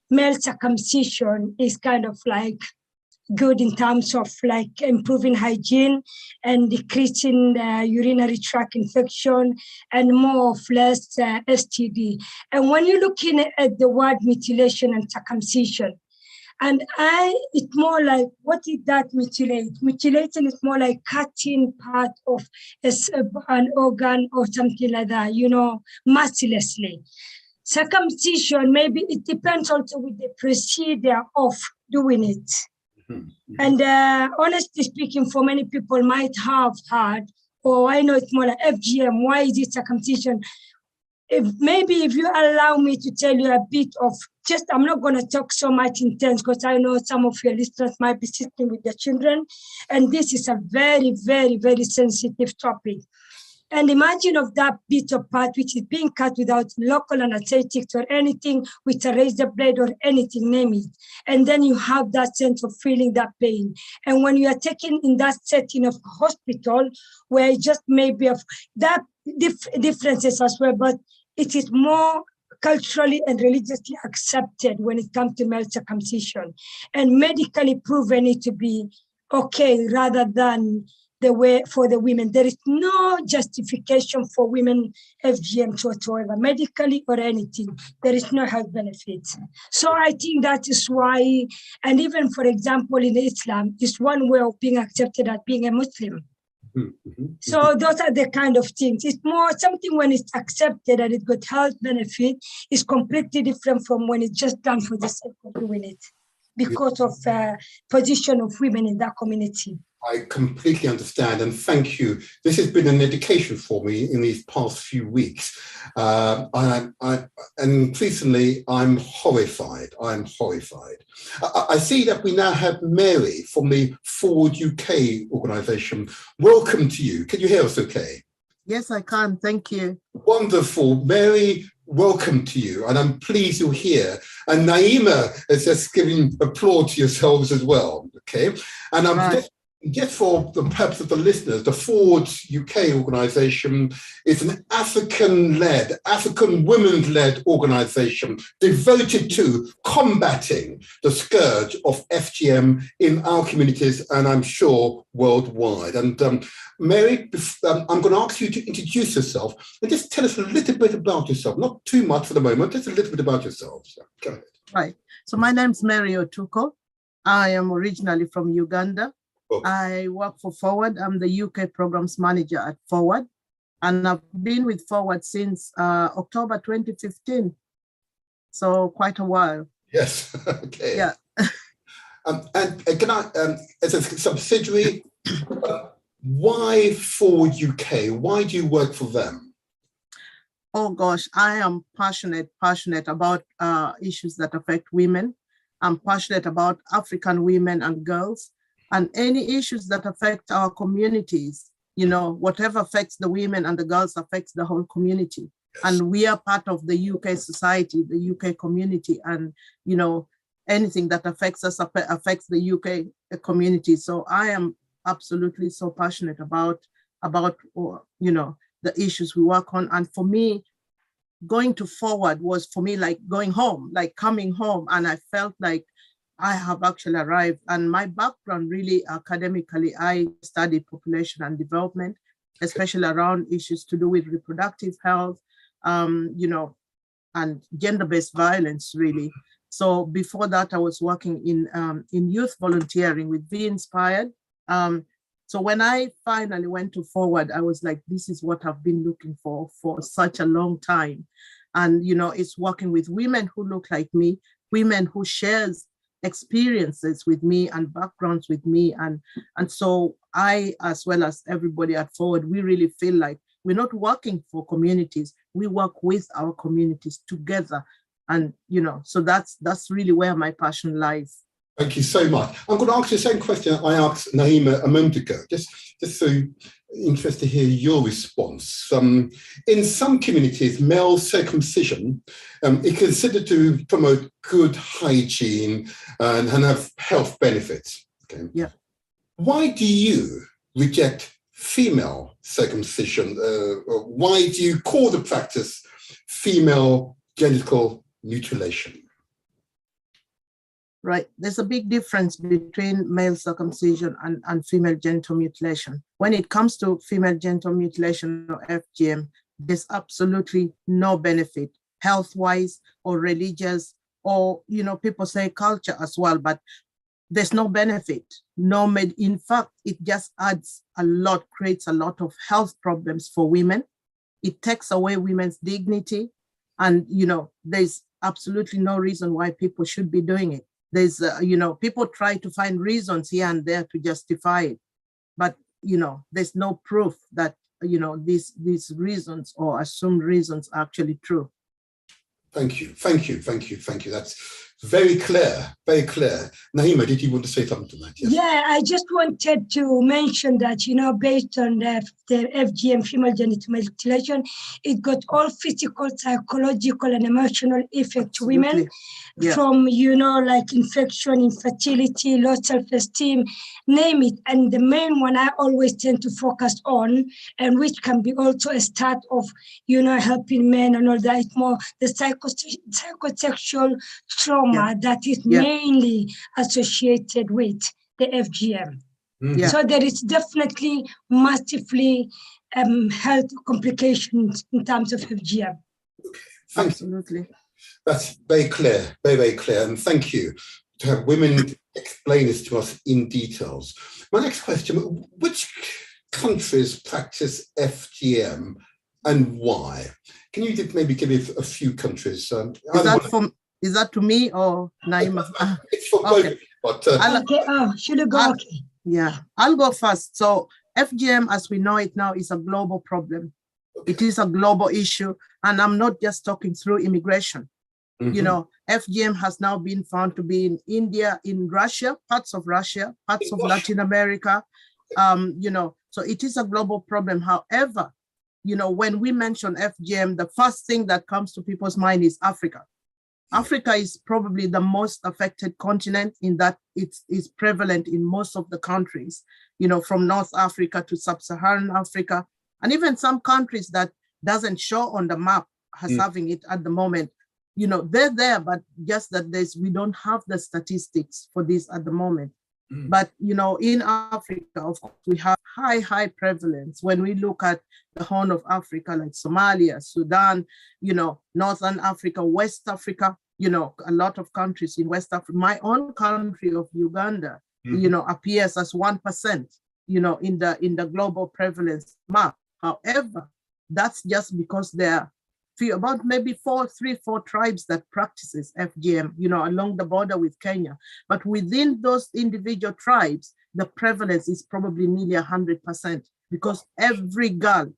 male circumcision is kind of like good in terms of like improving hygiene and decreasing urinary tract infection and more or less STD. And when you're looking at the word mutilation and circumcision, and it's more like, what is that mutilate? Mutilation is more like cutting part of an organ or something like that, mercilessly. Circumcision, maybe it depends also with the procedure of doing it. Mm-hmm. And honestly speaking, for many people might have heard, I know it's more like FGM, why is it circumcision? If you allow me to tell you a bit of I'm not going to talk so much intense, because I know some of your listeners might be sitting with their children, and this is a very, very, very sensitive topic. And imagine of that bit of part which is being cut without local anesthetics or anything, with a razor blade or anything, name it. And then you have that sense of feeling that pain. And when you are taken in that setting of hospital, where it just maybe of that differences as well, but it is more culturally and religiously accepted when it comes to male circumcision, and medically proven it to be okay rather than the way for the women. There is no justification for women FGM whatsoever, medically or anything. There is no health benefits. So I think that is why, and even for example in Islam, is one way of being accepted as being a Muslim. So those are the kind of things. It's more something when it's accepted and it got health benefit is completely different from when it's just done for the sake of doing it because of position of women in that community. I completely understand, and thank you. This has been an education for me in these past few weeks. And increasingly, I'm horrified. I'm horrified. I see that we now have Mary from the Forward UK organisation. Welcome to you. Can you hear us okay? Yes, I can. Thank you. Wonderful. Mary, welcome to you, and I'm pleased you're here. And Naima is just giving applause to yourselves as well, okay? And I'm just for the purpose of the listeners, the Forward UK organisation is an African-led, African women-led organisation devoted to combating the scourge of FGM in our communities and I'm sure worldwide. And Mary, I'm going to ask you to introduce yourself and just tell us a little bit about yourself. Not too much for the moment, just a little bit about yourself. So, go ahead. Right. So my name's Mary Otuko. I am originally from Uganda. I work for Forward. I'm the UK programs manager at Forward, and I've been with Forward since October 2015. So quite a while. Yes. Okay. Yeah. And can I, as a subsidiary, why Forward UK? Why do you work for them? Oh gosh, I am passionate about issues that affect women. I'm passionate about African women and girls. And any issues that affect our communities, you know, whatever affects the women and the girls affects the whole community. Yes. And we are part of the UK society, the UK community, and, you know, anything that affects us affects the UK community. So I am absolutely so passionate about, you know, the issues we work on. And for me, going to Forward was for me like going home, like coming home. And I felt like I have actually arrived. And my background really academically, I studied population and development, especially around issues to do with reproductive health, you know, and gender-based violence, really. So before that, I was working in youth volunteering with Be Inspired. So when I finally went to Forward, I was like, this is what I've been looking for such a long time. And, you know, it's working with women who look like me, women who shares experiences with me and backgrounds with me. And so I, as well as everybody at Forward, we really feel like we're not working for communities, we work with our communities together. And, you know, so that's really where my passion lies. Thank you so much. I'm going to ask you the same question I asked Naima a moment ago, just so interested to hear your response. In some communities, male circumcision is considered to promote good hygiene and have health benefits. Okay. Yeah. Why do you reject female circumcision? Why do you call the practice female genital mutilation? Right. There's a big difference between male circumcision and female genital mutilation. When it comes to female genital mutilation or FGM, there's absolutely no benefit, health-wise or religious, or, you know, people say culture as well, but there's no benefit. In fact, it just adds a lot, creates a lot of health problems for women. It takes away women's dignity. And, you know, there's absolutely no reason why people should be doing it. There's, you know, people try to find reasons here and there to justify it, but, you know, there's no proof that, you know, these reasons or assumed reasons are actually true. Thank you. That's Very clear, very clear. Naima, did you want to say something to that? Yes. Yeah, I just wanted to mention that, based on the FGM, female genital mutilation, it got all physical, psychological, and emotional effect to women. Yeah. From, like infection, infertility, low self-esteem, name it. And the main one I always tend to focus on, and which can be also a start of, helping men and all that, more the psychosexual trauma that is mainly associated with the FGM. Mm-hmm. So there is definitely massively health complications in terms of FGM. Absolutely. That's very clear, very, very clear. And thank you to have women explain this to us in details. My next question, which countries practice FGM and why? Can you maybe give me a few countries? Is that to me or Naima? It's for both of you, but... should I go? Okay. Yeah, I'll go first. So FGM, as we know it now, is a global problem. Okay. It is a global issue. And I'm not just talking through immigration. Mm-hmm. FGM has now been found to be in India, in Russia, parts of Latin America, so it is a global problem. However, when we mention FGM, the first thing that comes to people's mind is Africa. Africa is probably the most affected continent in that it is prevalent in most of the countries, from North Africa to Sub-Saharan Africa, and even some countries that doesn't show on the map as having it at the moment. They're there, but just that we don't have the statistics for this at the moment. But, in Africa, of course, we have high prevalence. When we look at the Horn of Africa, like Somalia, Sudan, Northern Africa, West Africa, a lot of countries in West Africa. My own country of Uganda, appears as 1%, in the global prevalence map. However, that's just because there are about maybe 4 tribes that practices FGM, along the border with Kenya. But within those individual tribes, the prevalence is probably nearly 100% because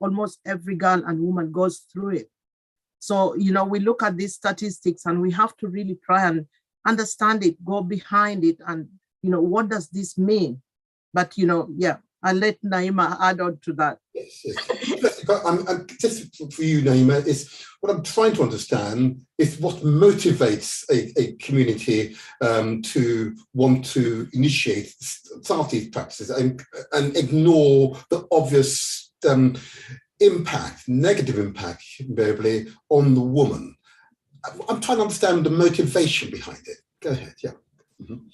almost every girl and woman goes through it. So, we look at these statistics and we have to really try and understand it, go behind it, and, what does this mean? But, I'll let Naima add on to that. Yes. Just for you, Naima, is what I'm trying to understand is what motivates a community to want to start these practices and ignore the obvious negative impact, invariably, on the woman. I'm trying to understand the motivation behind it. Go ahead, yeah. Mm-hmm.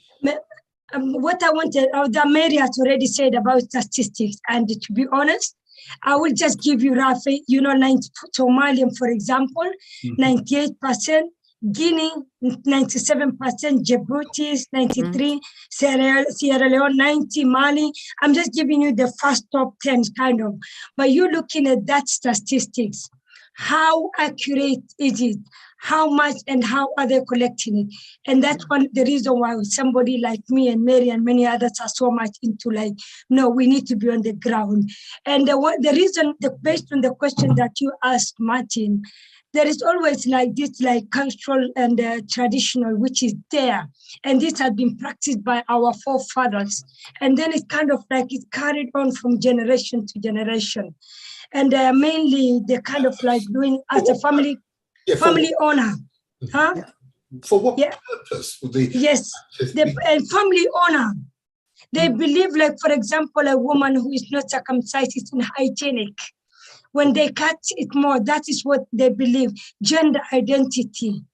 What I wanted, Mary has already said about statistics, and to be honest, I will just give you roughly, 90 Somalian, for example, 98%, Guinea, 97%, Djibouti, 93, Sierra Leone, 90, Mali. I'm just giving you the first top 10 kind of, but you're looking at that statistics. How accurate is it? How much and how are they collecting it? And that's the reason why somebody like me and Mary and many others are so much into no, we need to be on the ground. And the reason, based on the question that you asked, Martin, there is always this cultural and traditional, which is there. And this has been practiced by our forefathers. And then it's kind of it's carried on from generation to generation. And mainly they're kind of doing as a family honor. Huh? Yeah. For what purpose would they? Yes, family honor. They believe, for example, a woman who is not circumcised is unhygienic. When they cut it more, that is what they believe. Gender identity.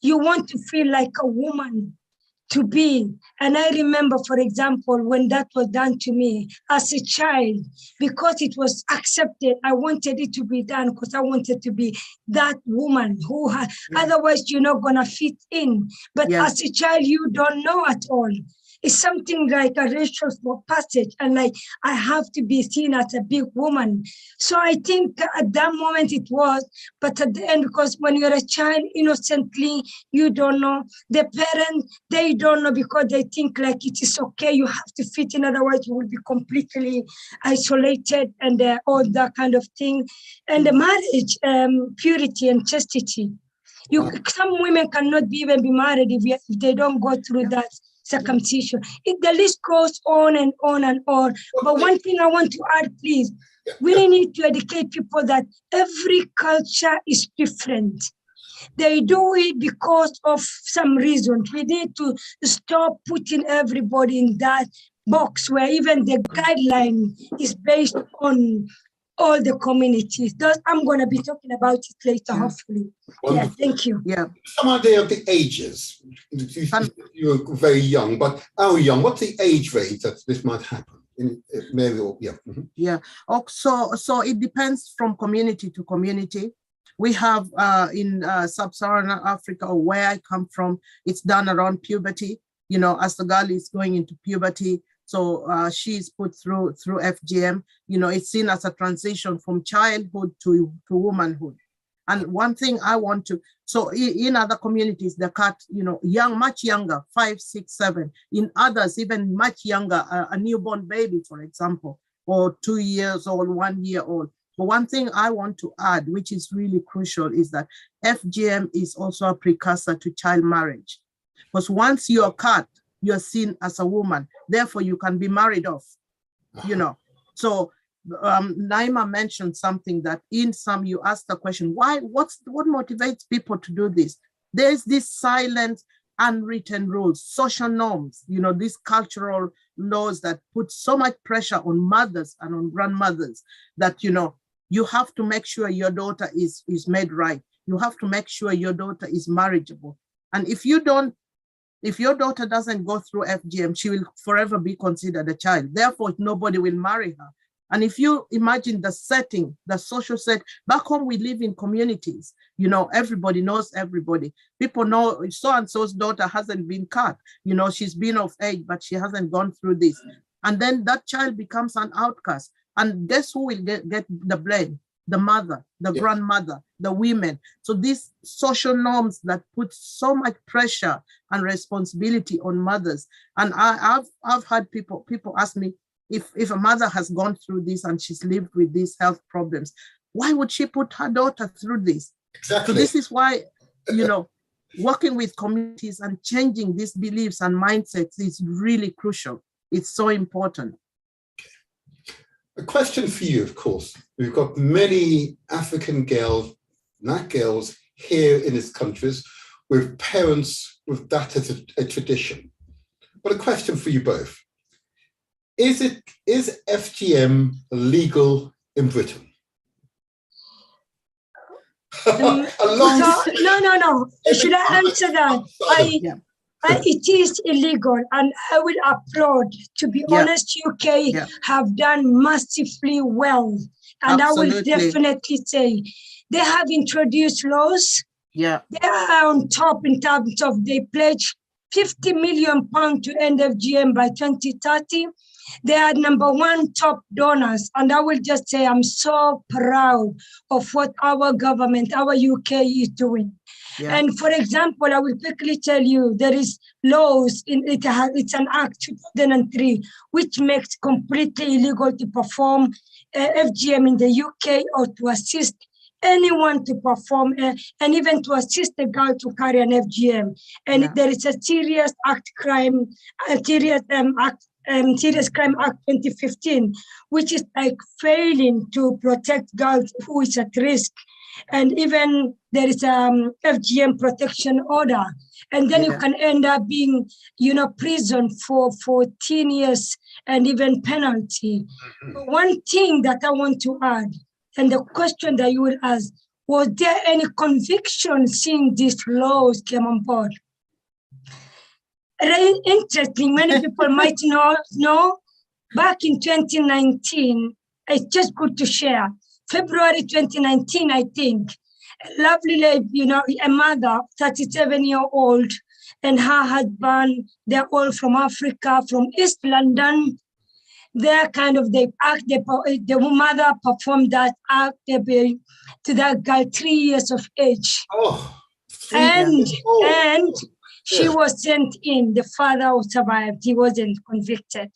You want to feel like a woman to be. And I remember, for example, when that was done to me as a child, because it was accepted, I wanted it to be done because I wanted to be that woman who otherwise you're not going to fit in. But as a child, you don't know at all. It's something like a ritual passage, and I have to be seen as a big woman. So I think at that moment it was, but at the end, because when you're a child, innocently, you don't know. The parents, they don't know because they think it is okay, you have to fit in, otherwise you will be completely isolated and all that kind of thing. And the marriage, purity and chastity. Some women cannot even be married if they don't go through that circumcision. The list goes on and on and on. But one thing I want to add, please, we need to educate people that every culture is different. They do it because of some reason. We need to stop putting everybody in that box where even the guideline is based on all the communities. I'm going to be talking about it later, hopefully. Wonderful. Yeah, thank you. Yeah. Some idea of the ages. You're very young, but how young? What's the age range that this might happen? So it depends from community to community. We have in sub-Saharan Africa, or where I come from, it's done around puberty. As the girl is going into puberty, so she's put through FGM. It's seen as a transition from childhood to womanhood. And one thing I want to, so in other communities, they cut, much younger, 5, 6, 7. In others, even much younger, a newborn baby, for example, or 2 years old, 1 year old. But one thing I want to add, which is really crucial, is that FGM is also a precursor to child marriage. Because once you're cut, you're seen as a woman. Therefore, you can be married off, So Naima mentioned something that in some, you asked the question, why? What motivates people to do this? There's this silent, unwritten rules, social norms, these cultural laws that put so much pressure on mothers and on grandmothers that, you have to make sure your daughter is made right. You have to make sure your daughter is marriageable. And if your daughter doesn't go through FGM, she will forever be considered a child. Therefore, nobody will marry her. And if you imagine the setting, the social set, back home we live in communities, everybody knows everybody. People know so-and-so's daughter hasn't been cut. She's been of age, but she hasn't gone through this. And then that child becomes an outcast. And guess who will get the blame? The mother, the grandmother, the women. So these social norms that put so much pressure and responsibility on mothers. And I've had people ask me, if a mother has gone through this and she's lived with these health problems, why would she put her daughter through this? Exactly. So this is why, working with communities and changing these beliefs and mindsets is really crucial. It's so important. A question for you, of course. We've got many African girls, not girls, here in these countries with parents with that as a tradition. But a question for you both. Is FGM legal in Britain? No. Should I answer that? It is illegal, and I will applaud. To be honest, UK have done massively well, and Absolutely. I will definitely say they have introduced laws. Yeah, they are on top in terms of they pledge £50 million to end FGM by 2030. They are #1 top donors, and I will just say I'm so proud of what our government, our UK is doing. Yeah. And for example, I will quickly tell you, there is laws, it's an act 2003, which makes completely illegal to perform FGM in the UK or to assist anyone to perform and even to assist a girl to carry an FGM. And there is a serious crime act 2015, which is like failing to protect girls who is at risk. And even there is a FGM protection order. And then you can end up being, prison for 14 years and even penalty. Mm-hmm. One thing that I want to add, and the question that you will ask, was there any conviction seeing these laws came on board? Very interesting, many people might know, back in 2019, it's just good to share. February 2019, I think, a lovely lady, a mother, 37-year-old, and her husband, they're all from Africa, from East London. They're the mother performed that act to that girl 3 years of age. Oh, and she was sent in. The father survived. He wasn't convicted.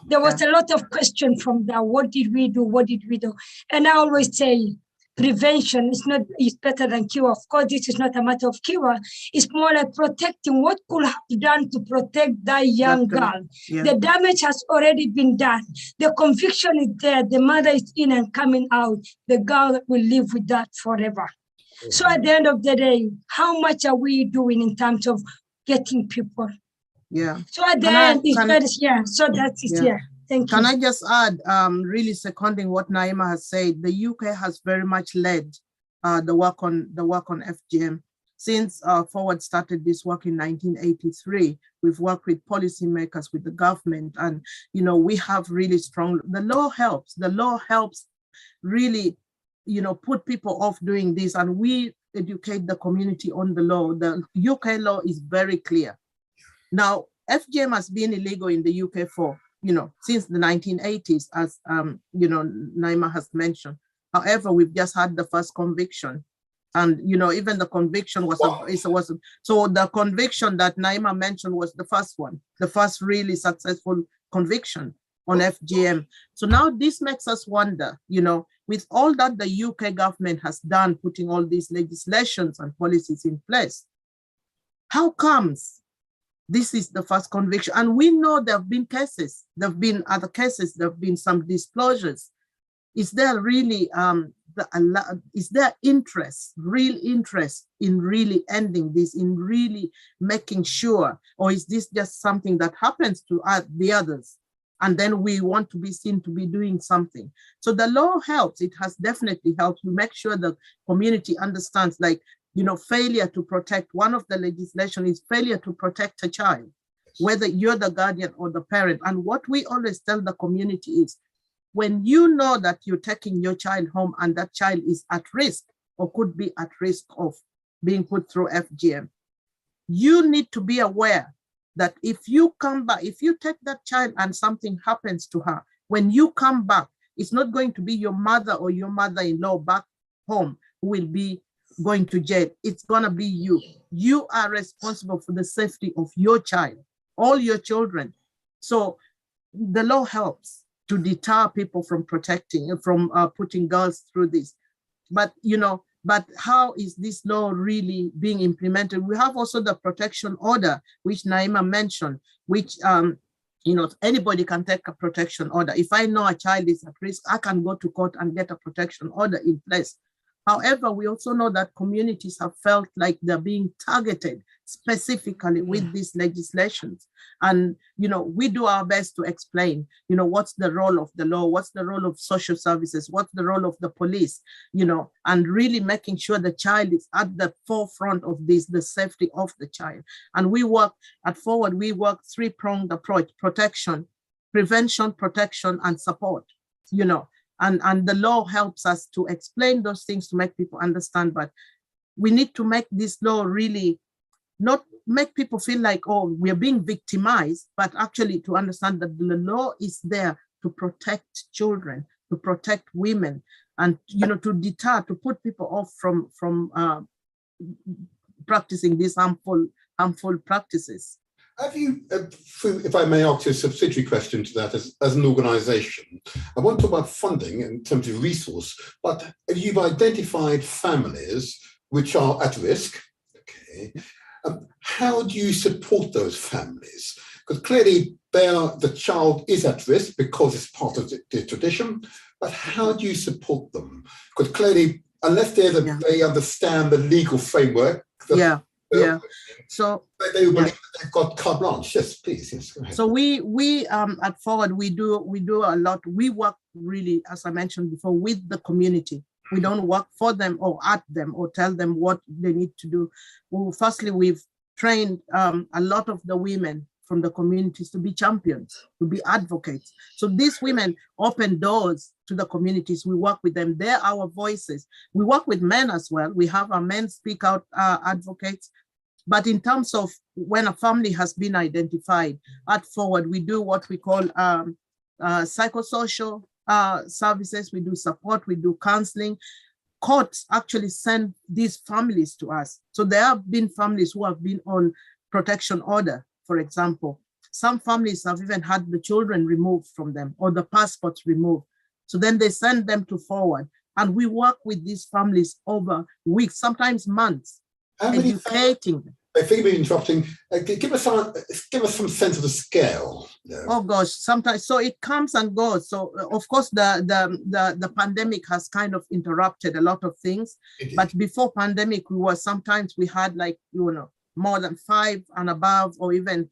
There was a lot of question from that. What did we do? What did we do? And I always say, prevention is better than cure. Of course, this is not a matter of cure. It's more like protecting what could have done to protect that young girl. Yeah. The damage has already been done. The conviction is there. The mother is in and coming out. The girl will live with that forever. So at the end of the day, how much are we doing in terms of getting people? Yeah. So at the end, so that's it. Yeah. Thank you. Can I just add, really seconding what Naima has said, the UK has very much led the work on FGM. Since Forward started this work in 1983, we've worked with policymakers, with the government, and we have really strong. The law helps really, put people off doing this, and we educate the community on the law. The UK law is very clear. Now, FGM has been illegal in the UK for since the 1980s, as Naima has mentioned. However, we've just had the first conviction, and even the conviction was so the conviction that Naima mentioned was the first one, the first really successful conviction on FGM. So now this makes us wonder, with all that the UK government has done, putting all these legislations and policies in place, how comes this is the first conviction? And we know there have been cases, there have been other cases, there have been some disclosures. Is there really, is there real interest in really ending this, in really making sure, or is this just something that happens to the others? And then we want to be seen to be doing something. So the law helps, it has definitely helped to make sure the community understands, like, failure to protect. One of the legislation is failure to protect a child, whether you're the guardian or the parent. And what we always tell the community is, when you know that you're taking your child home and that child is at risk or could be at risk of being put through FGM, you need to be aware that if you come back, if you take that child and something happens to her, when you come back, it's not going to be your mother or your mother-in-law back home who will be going to jail. It's gonna be you. You are responsible for the safety of your child, all your children. So the law helps to deter people from putting girls through this. But how is this law really being implemented? We have also the protection order, which Naima mentioned, which anybody can take a protection order. If I know a child is at risk, I can go to court and get a protection order in place. However, we also know that communities have felt like they're being targeted specifically with these legislations. And, we do our best to explain, what's the role of the law, what's the role of social services, what's the role of the police, and really making sure the child is at the forefront of this, the safety of the child. And we work at Forward, we work three-pronged approach: protection, prevention, protection, and support, And the law helps us to explain those things to make people understand. But we need to make this law really not make people feel like, oh, we're being victimized, but actually to understand that the law is there to protect children, to protect women, and to deter, to put people off from practicing these harmful practices. Have you, if I may ask you a subsidiary question to that, as an organisation, I want to talk about funding in terms of resource, but you've identified families which are at risk. Okay, how do you support those families? Because clearly the child is at risk because it's part of the tradition, but how do you support them? Because clearly, unless they understand the legal framework, so they believe that they've got carte blanche. Yes, please. Yes, go ahead. So we at Forward we do a lot. We work really, as I mentioned before, with the community. We don't work for them or at them or tell them what they need to do. Well, firstly, we've trained a lot of the women from the communities to be champions, to be advocates. So these women open doors to the communities. We work with them. They're our voices. We work with men as well. We have our men speak out advocates. But in terms of when a family has been identified, at Forward, we do what we call psychosocial services. We do support, we do counseling. Courts actually send these families to us. So there have been families who have been on protection order, for example. Some families have even had the children removed from them or the passports removed. So then they send them to Forward. And we work with these families over weeks, sometimes months, educating them. I think we're interrupting. Give us some sense of the scale. Yeah. Oh gosh, sometimes so it comes and goes. So of course the pandemic has kind of interrupted a lot of things. But before pandemic, sometimes we had like more than 5 and above, or even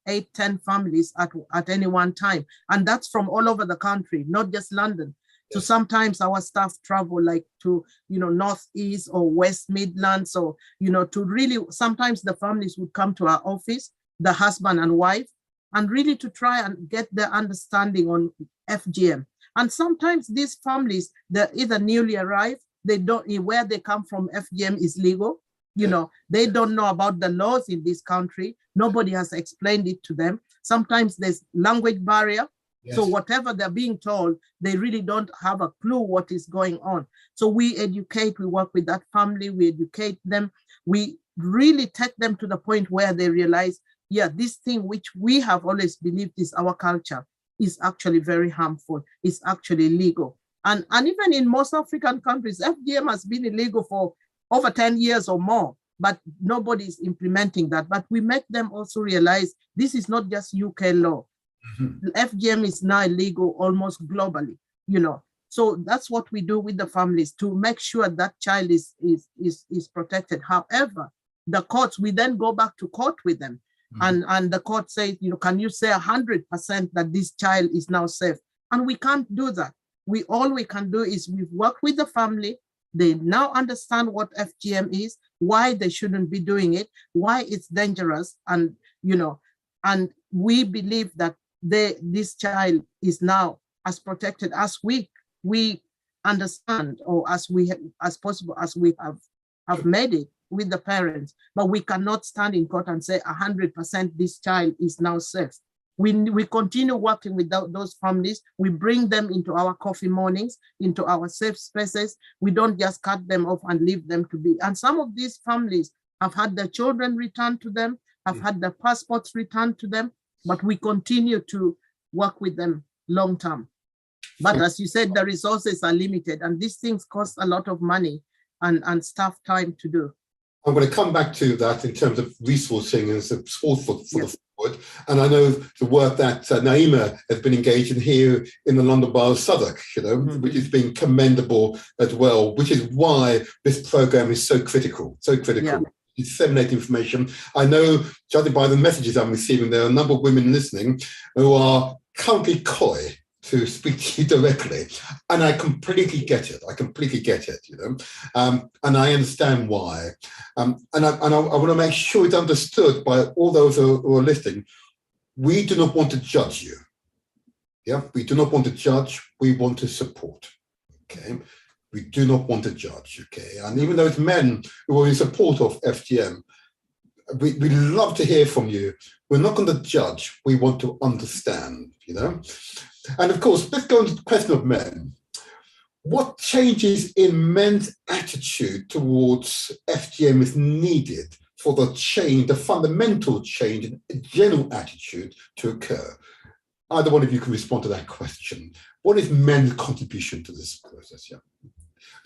8, 10 families at any one time, and that's from all over the country, not just London. So sometimes our staff travel like to, Northeast or West Midlands, or, to really, sometimes the families would come to our office, the husband and wife, and really to try and get their understanding on FGM. And sometimes these families, they're either newly arrived, they don't, where they come from, FGM is legal. They don't know about the laws in this country. Nobody has explained it to them. Sometimes there's language barrier. Yes. So whatever they're being told, they really don't have a clue what is going on. So we educate, we work with that family, we educate them. We really take them to the point where they realize, this thing which we have always believed is our culture is actually very harmful, it's actually illegal. And even in most African countries, FGM has been illegal for over 10 years or more, but nobody is implementing that. But we make them also realize this is not just UK law. Mm-hmm. FGM is now illegal almost globally, So that's what we do with the families to make sure that child is protected. However, the courts, we then go back to court with them. Mm-hmm. And the court says, can you say 100% that this child is now safe? And we can't do that. All we can do is we've worked with the family. They now understand what FGM is, why they shouldn't be doing it, why it's dangerous. And, and we believe that this child is now as protected as we understand, or as possible as we have made it with the parents. But we cannot stand in court and say 100% this child is now safe. We continue working with those families. We bring them into our coffee mornings, into our safe spaces. We don't just cut them off and leave them to be. And some of these families have had their children returned to them, have had their passports returned to them, but we continue to work with them long term. But as you said, the resources are limited, and these things cost a lot of money and staff time to do. I'm going to come back to that in terms of resourcing and support for the forward. And I know the work that Naima has been engaged in here in the London Borough of Southwark, which has been commendable as well, which is why this program is so critical. Yeah. Disseminate information. I know, judging by the messages I'm receiving, there are a number of women listening who are currently coy to speak to you directly, and I completely get it. And I understand why. And I want to make sure it's understood by all those who are listening. We do not want to judge you. Yeah, we do not want to judge. We want to support. Okay. We do not want to judge, okay? And even those men who are in support of FGM, we love to hear from you. We're not going to judge. We want to understand, And of course, let's go on to the question of men. What changes in men's attitude towards FGM is needed for the fundamental change in general attitude to occur? Either one of you can respond to that question. What is men's contribution to this process? Yeah.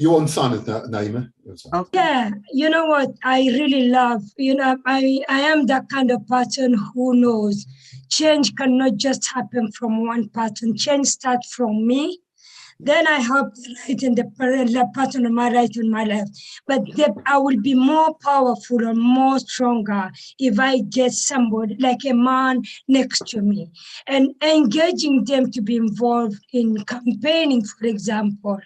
You're on silence, Naima. Okay. Yeah, you know what I really love? I am that kind of person who knows change cannot just happen from one person. Change starts from me. Then I have the right and the person on my right and my left. But I will be more powerful and more stronger if I get somebody, like a man next to me, and engaging them to be involved in campaigning, for example.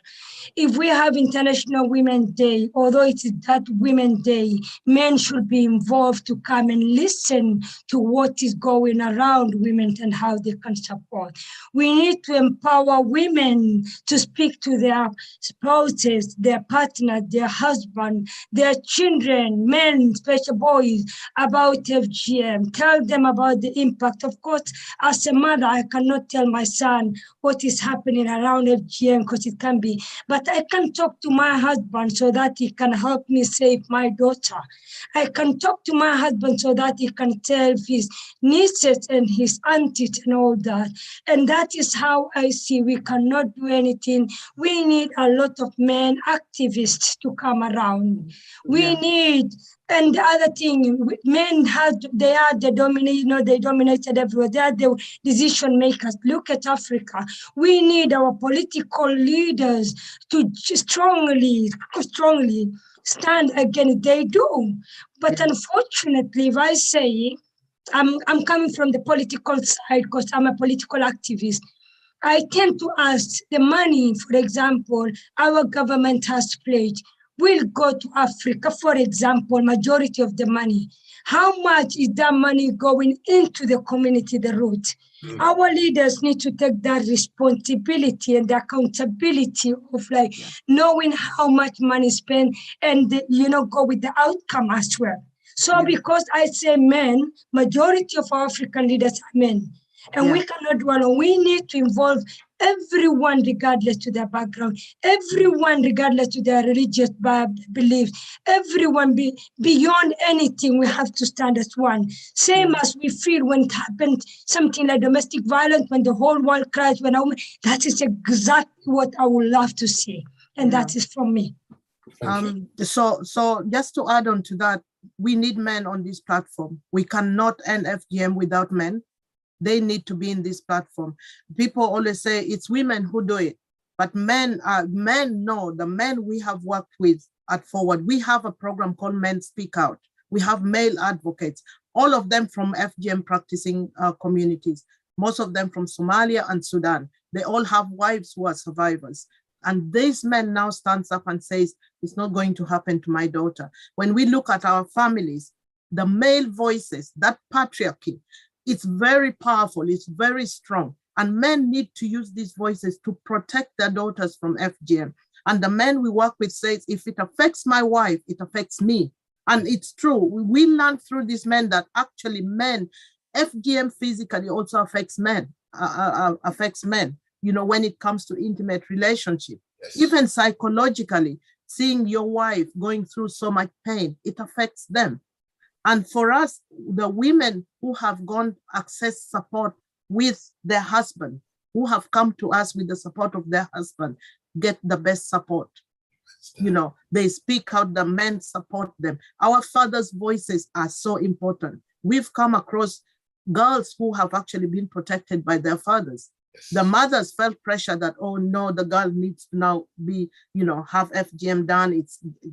If we have International Women's Day, although it is that Women's Day, men should be involved to come and listen to what is going around women and how they can support. We need to empower women to speak to their spouses, their partners, their husband, their children, men, especially boys, about FGM. Tell them about the impact. Of course, as a mother, I cannot tell my son what is happening around FGM because it can be, but I can talk to my husband so that he can help me save my daughter. I can talk to my husband so that he can tell his nieces and his aunties and all that. And that is how I see we cannot do anything community. We need a lot of men activists to come around. We need, and the other thing, men they are the dominate, they dominated everywhere. They are the decision makers. Look at Africa. We need our political leaders to strongly stand against. They do, but unfortunately, if I say, I'm coming from the political side because I'm a political activist. I tend to ask the money, for example, our government has pledged will go to Africa, for example, majority of the money. How much is that money going into the community, the root? Our leaders need to take that responsibility and the accountability of knowing how much money spent and, go with the outcome as well. So because I say men, majority of our African leaders are men. And we cannot do alone. We need to involve everyone regardless to their background, everyone regardless to their religious beliefs, everyone beyond anything, we have to stand as one. Same as we feel when it happened, something like domestic violence, when the whole world cries, that is exactly what I would love to see. And that is from me. So just to add on to that, we need men on this platform. We cannot end FGM without men. They need to be in this platform. People always say it's women who do it, but men know, the men we have worked with at Forward, we have a program called Men Speak Out. We have male advocates, all of them from FGM practicing communities, most of them from Somalia and Sudan. They all have wives who are survivors. And these men now stands up and says, it's not going to happen to my daughter. When we look at our families, the male voices, that patriarchy, it's very powerful, it's very strong. And men need to use these voices to protect their daughters from FGM. And the men we work with says, if it affects my wife, it affects me. And it's true. We learned through these men that actually men, FGM physically also affects men, when it comes to intimate relationship. Even psychologically, seeing your wife going through so much pain, it affects them. And for us, the women who have gone access support with their husband, who have come to us with the support of their husband, get the best support. They speak out, the men support them. Our fathers' voices are so important. We've come across girls who have actually been protected by their fathers. The mothers felt pressure that, oh no, the girl needs to now be, have FGM done.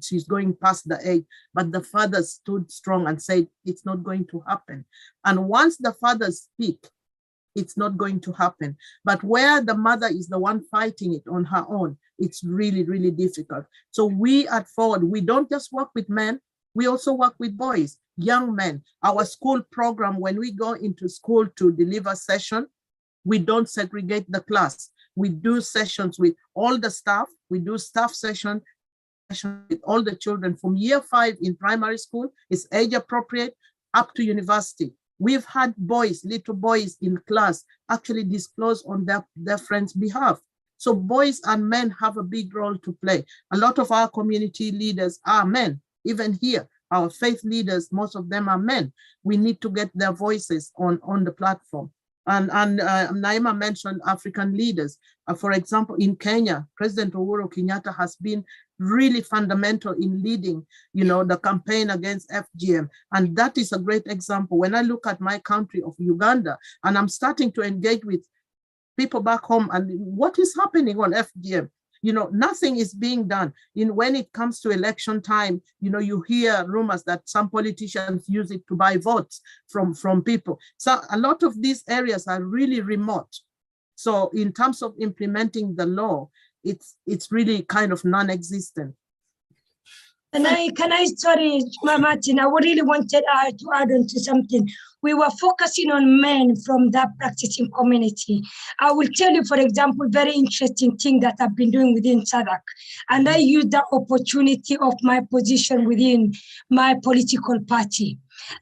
She's going past the age. But the fathers stood strong and said, it's not going to happen. And once the fathers speak, it's not going to happen. But where the mother is the one fighting it on her own, it's really, really difficult. So we at Forward, we don't just work with men, we also work with boys, young men. Our school program, when we go into school to deliver session, we don't segregate the class. We do sessions with all the staff. We do staff session with all the children from year 5 in primary school. It's age appropriate up to university. We've had boys, little boys in class actually disclose on their friends' behalf. So boys and men have a big role to play. A lot of our community leaders are men, even here. Our faith leaders, most of them are men. We need to get their voices on the platform. And Naima mentioned African leaders. For example, in Kenya, President Uhuru Kenyatta has been really fundamental in leading, the campaign against FGM. And that is a great example. When I look at my country of Uganda, and I'm starting to engage with people back home, and what is happening on FGM? Nothing is being done. When it comes to election time, you hear rumors that some politicians use it to buy votes from people. So a lot of these areas are really remote. So in terms of implementing the law, it's really kind of non-existent. And sorry, Martin, I really wanted to add on to something. We were focusing on men from that practicing community. I will tell you, for example, very interesting thing that I've been doing within SADC. And I use the opportunity of my position within my political party.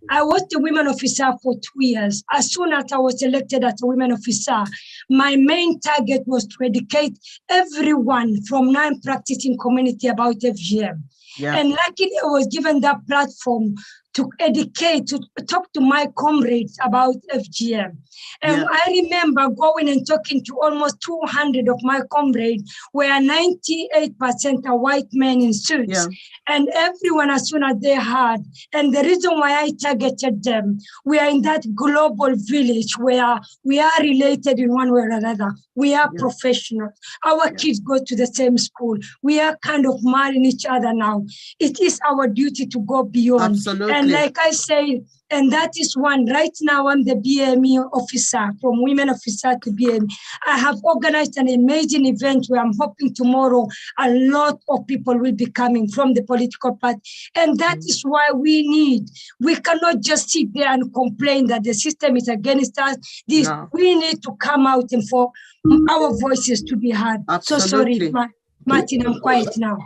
I was the women officer for 2 years. As soon as I was elected as a women officer, my main target was to educate everyone from non-practicing community about FGM. Yeah. And luckily I was given that platform to educate, to talk to my comrades about FGM. And I remember going and talking to almost 200 of my comrades, where 98% are white men in suits. And everyone, as soon as they heard, and the reason why I targeted them, we are in that global village where we are related in one way or another. We are professionals. Our kids go to the same school. We are kind of marrying each other now. It is our duty to go beyond. Absolutely. And like I say, and that is one. Right now, I'm the BME officer, from women officer to BME. I have organized an amazing event where I'm hoping tomorrow a lot of people will be coming from the political party. And that is why we cannot just sit there and complain that the system is against us. We need to come out and for our voices to be heard. Absolutely. So sorry, Martin, I'm quiet now.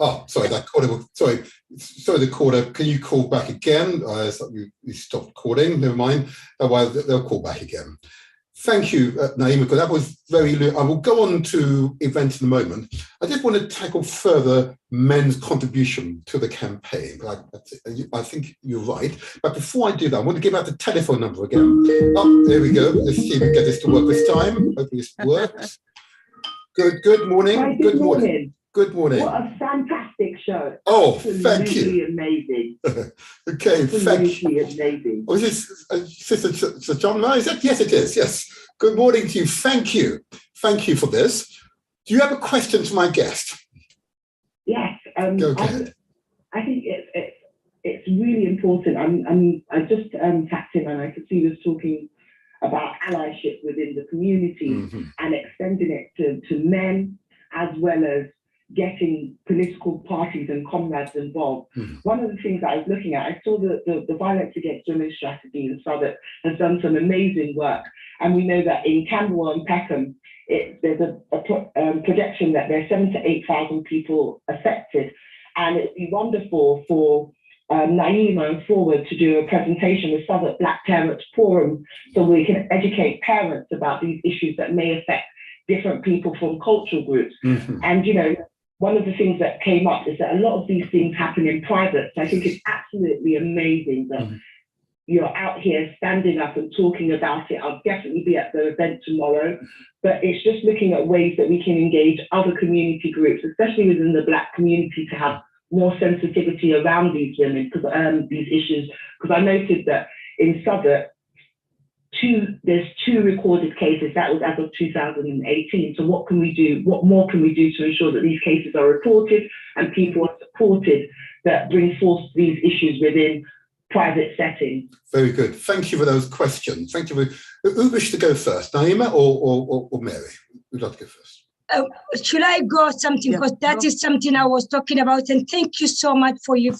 Oh, sorry, that caller. Sorry, the caller. Can you call back again? You stopped recording. Never mind. Well, they'll call back again. Thank you, Naima, because that was very. I will go on to events in a moment. I just want to tackle further men's contribution to the campaign. I think you're right. But before I do that, I want to give out the telephone number again. Oh, there we go. Let's see if we can get this to work this time. Hopefully this works. Good morning. Hi, good morning. Good morning. What a fantastic show. Oh, absolutely thank you. Amazing. Okay, thank you. Amazing. Oh, is this Sister John? Is that? Yes, it is. Yes. Good morning to you. Thank you. Thank you for this. Do you have a question to my guest? Yes. Go ahead. I think it's really important. I just tapped in and I could see you was talking about allyship within the community and extending it to men, as well as getting political parties and comrades involved. One of the things that I was looking at, I saw the Violence Against Women strategy in Southwark has done some amazing work. And we know that in Camberwell and Peckham, there's a projection that there's 7,000 to 8,000 people affected. And it'd be wonderful for Naima and Forward to do a presentation with Southwark Black Parents Forum so we can educate parents about these issues that may affect different people from cultural groups. And, you know, one of the things that came up is that a lot of these things happen in private. So I think it's absolutely amazing that you're out here standing up and talking about it. I'll definitely be at the event tomorrow, but it's just looking at ways that we can engage other community groups, especially within the Black community, to have more sensitivity around these women, because these issues. Because I noted that in Southwark, there's 2 recorded cases. That was as of 2018. So what can we do? What more can we do to ensure that these cases are reported and people are supported that bring forth these issues within private settings? Very good. Thank you for those questions. Thank you. Who wishes to go first, Naima or Mary? Who'd like to go first? Should I go something? Because that is something I was talking about. And thank you so much for you.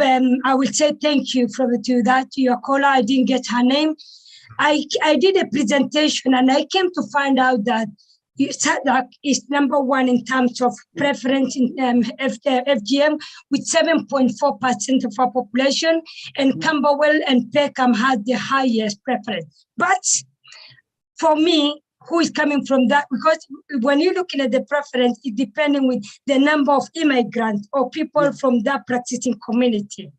I will say thank you to your caller. I didn't get her name. I did a presentation and I came to find out that Southwark is number 1 in terms of preference in FGM with 7.4% of our population, and Camberwell and Peckham had the highest preference. But for me, who is coming from that? Because when you're looking at the preference, it's depending with the number of immigrants or people from that practicing community.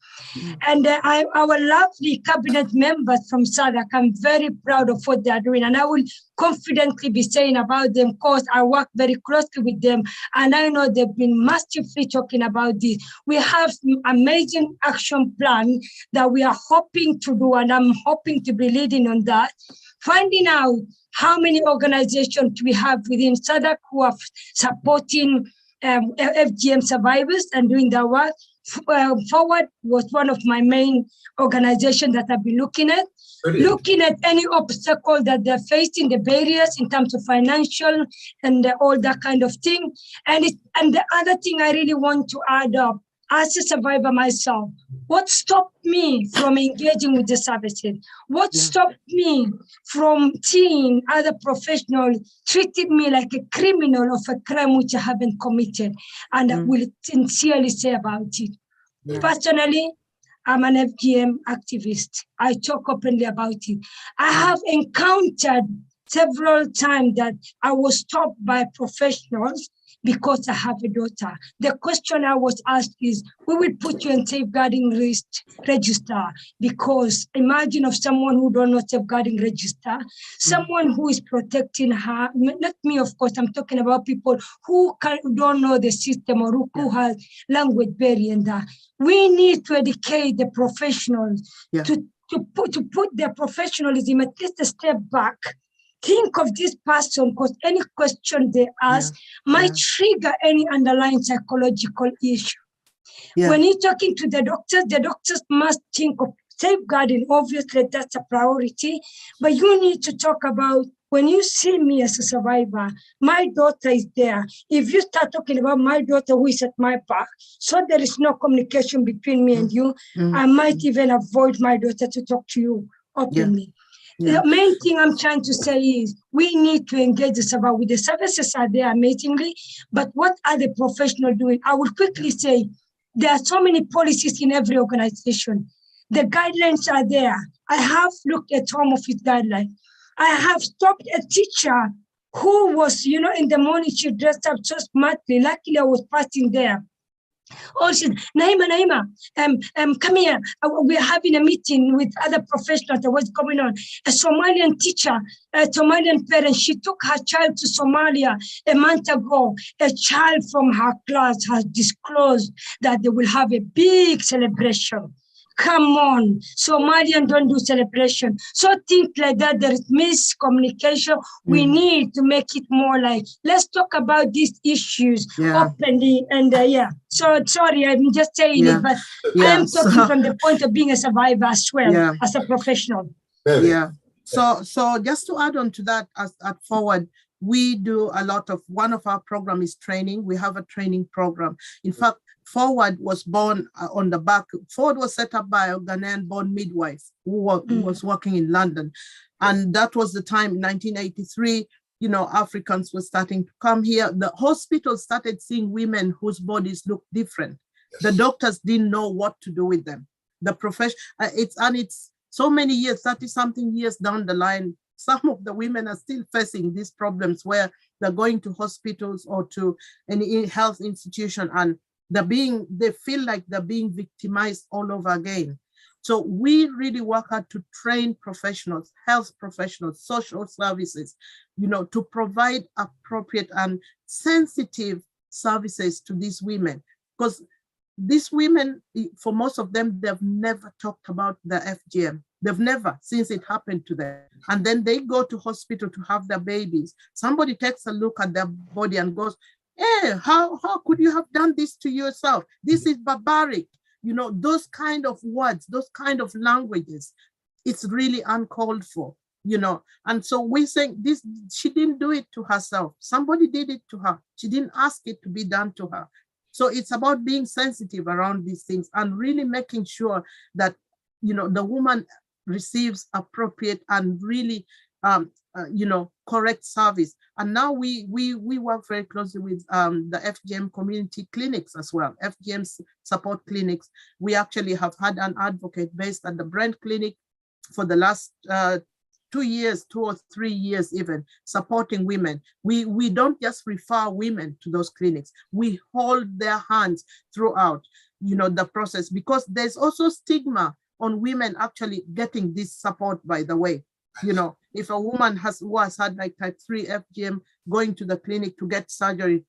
And our lovely cabinet members from Southwark, I'm very proud of what they're doing. And I will confidently be saying about them because I work very closely with them. And I know they've been massively talking about this. We have amazing action plan that we are hoping to do, and I'm hoping to be leading on that, finding out how many organizations we have within Southwark who are supporting FGM survivors and doing their work. Forward was one of my main organizations that I've been looking at. Brilliant. Looking at any obstacle that they're facing, the barriers in terms of financial and all that kind of thing. And the other thing I really want to add up, as a survivor myself, what stopped me from engaging with the services? What stopped me from seeing other professionals treating me like a criminal of a crime which I haven't committed? And I will sincerely say about it. Personally, I'm an FGM activist. I talk openly about it. I have encountered several times that I was stopped by professionals because I have a daughter. The question I was asked is, we will put you in safeguarding register, because imagine of someone who don't know safeguarding register, someone who is protecting her, not me, of course, I'm talking about people who don't know the system or who has language barrier. And we need to educate the professionals to put their professionalism at least a step back. Think of this person, because any question they ask might trigger any underlying psychological issue. When you're talking to the doctors must think of safeguarding. Obviously, that's a priority. But you need to talk about, when you see me as a survivor, my daughter is there. If you start talking about my daughter who is at my back, so there is no communication between me and you, I might even avoid my daughter to talk to you openly. The main thing I'm trying to say is we need to engage the survivor. The services are there amazingly, but what are the professionals doing? I will quickly say there are so many policies in every organization. The guidelines are there. I have looked at Home Office guidelines. I have stopped a teacher who was, in the morning she dressed up so smartly. Luckily, I was passing there. Oh, she said, Naima, come here. We're having a meeting with other professionals. What's going on? A Somalian teacher, a Somalian parent, she took her child to Somalia a month ago. A child from her class has disclosed that they will have a big celebration. Come on, Somalians don't do celebration. So things like that, there is miscommunication. We need to make it more like, let's talk about these issues openly. And so sorry, I'm just saying it, but I am talking from the point of being a survivor as well, as a professional. So just to add on to that, at Forward, we do a lot of, one of our program is training. We have a training program. In fact, Forward was born on the back. Forward was set up by a Ghanaian-born midwife who was working in London. And that was the time, in 1983, Africans were starting to come here. The hospitals started seeing women whose bodies looked different. The doctors didn't know what to do with them. The profession, it's so many years, 30-something years down the line, some of the women are still facing these problems where they're going to hospitals or to any health institution, and they feel like they're being victimized all over again. So we really work hard to train professionals, health professionals, social services, to provide appropriate and sensitive services to these women. Because these women, for most of them, they've never talked about the FGM. They've never, since it happened to them. And then they go to hospital to have their babies. Somebody takes a look at their body and goes, hey, how could you have done this to yourself? This is barbaric. Those kind of words, those kind of languages, it's really uncalled for, And so we say this, she didn't do it to herself. Somebody did it to her. She didn't ask it to be done to her. So it's about being sensitive around these things and really making sure that, the woman receives appropriate and really, correct service. And now we work very closely with the FGM community clinics as well, FGM support clinics. We actually have had an advocate based at the Brent Clinic for the last 2 or 3 years even, supporting women. We don't just refer women to those clinics. We hold their hands throughout, the process, because there's also stigma on women actually getting this support, by the way. If a woman who has had like type 3 FGM going to the clinic to get surgery,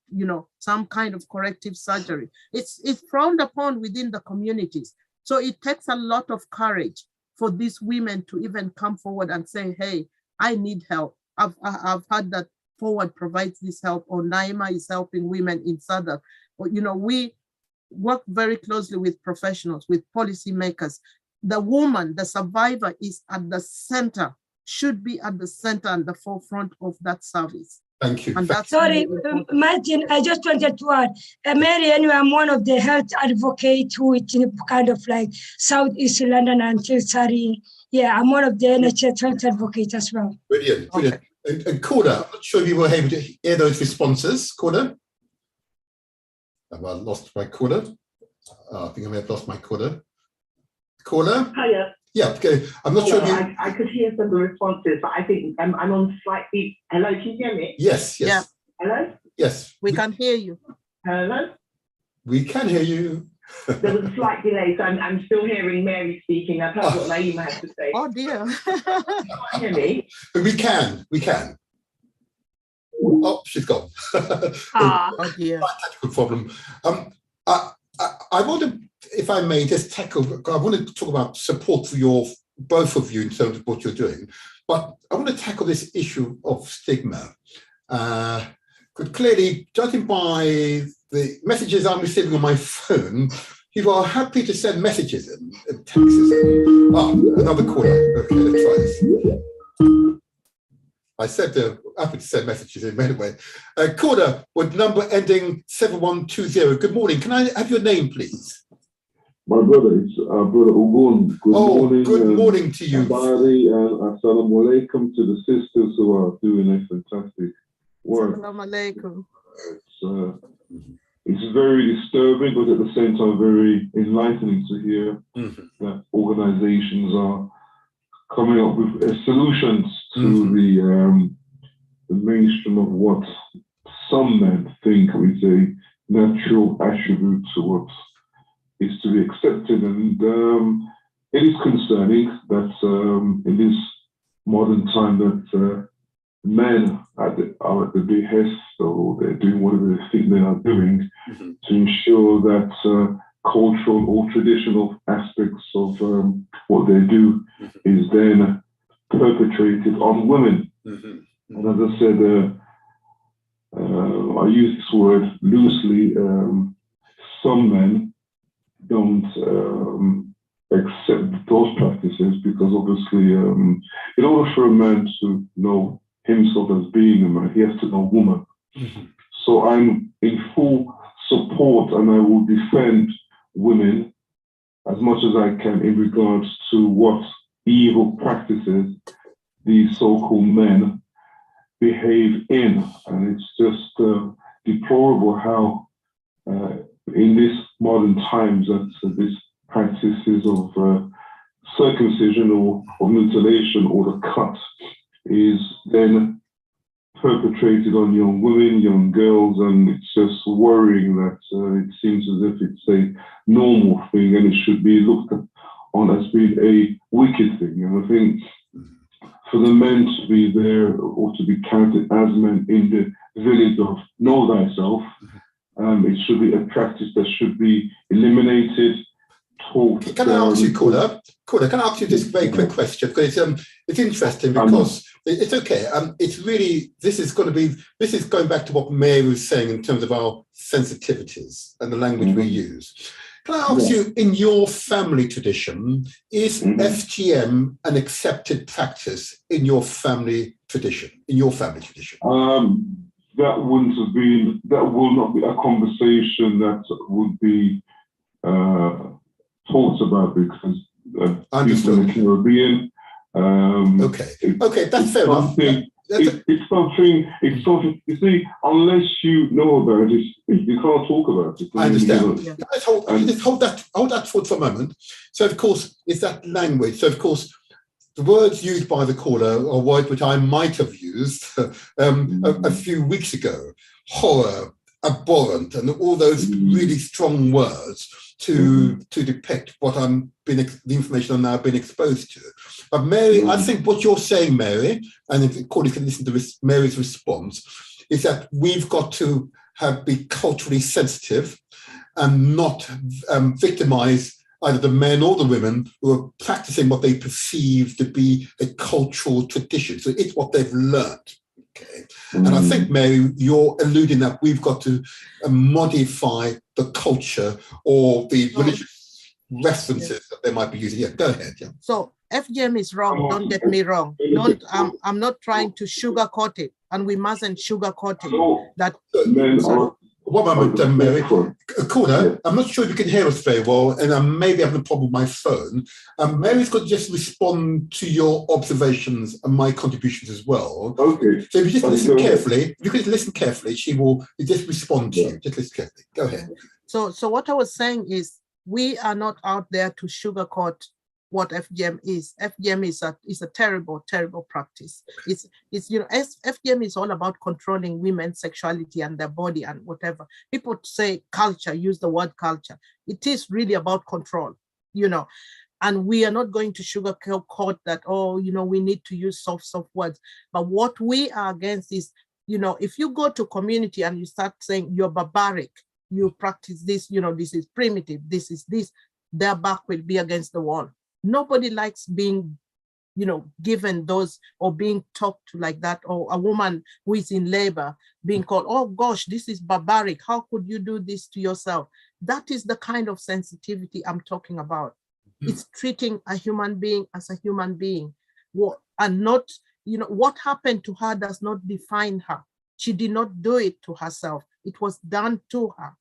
some kind of corrective surgery, it's frowned upon within the communities. So it takes a lot of courage for these women to even come forward and say, hey, I need help. I've heard that Forward provides this help, or Naima is helping women in Sadar. We work very closely with professionals, with policymakers. The woman, the survivor, is at the center, should be at the center and the forefront of that service. Thank you. And that's sorry, Martin, I just wanted to add, Mary, anyway, I'm one of the health advocates who is in kind of like Southeast London until Surrey. Yeah, I'm one of the NHS health advocates as well. Brilliant, brilliant. Okay. And Corda, I'm not sure if you were able to hear those responses. Corda? Have I lost my Corda? I think I may have lost my Corda. Corda? Hiya. Yeah, okay. I'm not sure if you... I could hear some of the responses, but I think I'm on slightly... Hello, can you hear me? Yes, yes. Yeah. Hello? Yes. We can hear you. Hello? We can hear you. There was a slight delay, so I'm still hearing Mary speaking. I've heard what Naima had to say. Oh dear. You can't hear me? We can. Oh, she's gone. Oh dear. Technical problem. I want to, if I may, just tackle. I want to talk about support for both of you in terms of what you're doing, but I want to tackle this issue of stigma. Because clearly, judging by the messages I'm receiving on my phone, people are happy to send messages and texts. Another caller. Okay, let's try this. I said they're happy to send messages in anyway. Caller with number ending 7120. Good morning. Can I have your name, please? My brother, it's Brother Ogun. Good morning. Good morning to you. Bari and assalamu alaikum to the sisters who are doing a fantastic work. Assalamu alaikum. It's very disturbing, but at the same time very enlightening to hear that organizations are coming up with solutions to the mainstream of what some men think is a natural attribute to what is to be accepted. And it is concerning that in this modern time that men are at the behest, or they're doing whatever they think they are doing to ensure that cultural or traditional aspects of what they do is then perpetrated on women. And as I said, I use this word loosely, some men don't accept those practices because obviously in order for a man to know himself as being a man, he has to know a woman. So I'm in full support and I will defend women as much as I can in regards to what evil practices these so-called men behave in. And it's just deplorable how in these modern times that these practices of circumcision or mutilation or the cut is then perpetrated on young women, young girls, and it's just worrying that it seems as if it's a normal thing and it should be looked on as being a wicked thing. And I think for the men to be there or to be counted as men in the village of know thyself, it should be a practice that should be eliminated. Can I ask you, Caller? Caller, can I ask you this very quick question? Because it's interesting because it's okay. It's really this is going back to what Mary was saying in terms of our sensitivities and the language we use. Can I ask you, in your family tradition, is FGM an accepted practice in your family tradition? That will not be a conversation that would be talked about because people in the Caribbean. Okay, that's fair enough. It's something, you see, unless you know about it, you can't talk about it. I understand. Let's hold that thought for a moment. So, of course, it's that language. So, of course, the words used by the caller are words which I might have used a few weeks ago. Horror, abhorrent, and all those really strong words to depict what the information I'm now being exposed to. But Mary, I think what you're saying, Mary, and if the caller can listen to Mary's response, is that we've got to be culturally sensitive and not victimize either the men or the women who are practicing what they perceive to be a cultural tradition. So it's what they've learned. Okay. And I think, Mary, you're alluding that we've got to modify the culture or the religious references that they might be using. Yeah, go ahead. Yeah. So FGM is wrong. Don't get me wrong. I'm not trying to sugarcoat it, and we mustn't sugarcoat it. That. Sorry. One moment, Mary. Caller, I'm not sure if you can hear us very well, and I may be having a problem with my phone. Mary's got to just respond to your observations and my contributions as well. Okay. So if you just listen carefully, she will just respond to you. Just listen carefully. Go ahead. So what I was saying is, we are not out there to sugarcoat what FGM is. FGM is a terrible, terrible practice. It's FGM is all about controlling women's sexuality and their body and whatever. People say culture, use the word culture. It is really about control, and we are not going to sugarcoat that, we need to use soft words. But what we are against is, if you go to community and you start saying you're barbaric, you practice this, this is primitive, this is this, their back will be against the wall. Nobody likes being, given those or being talked to like that, or a woman who is in labor being called, oh gosh, this is barbaric. How could you do this to yourself? That is the kind of sensitivity I'm talking about. It's treating a human being as a human being, and not, what happened to her does not define her. She did not do it to herself. It was done to her,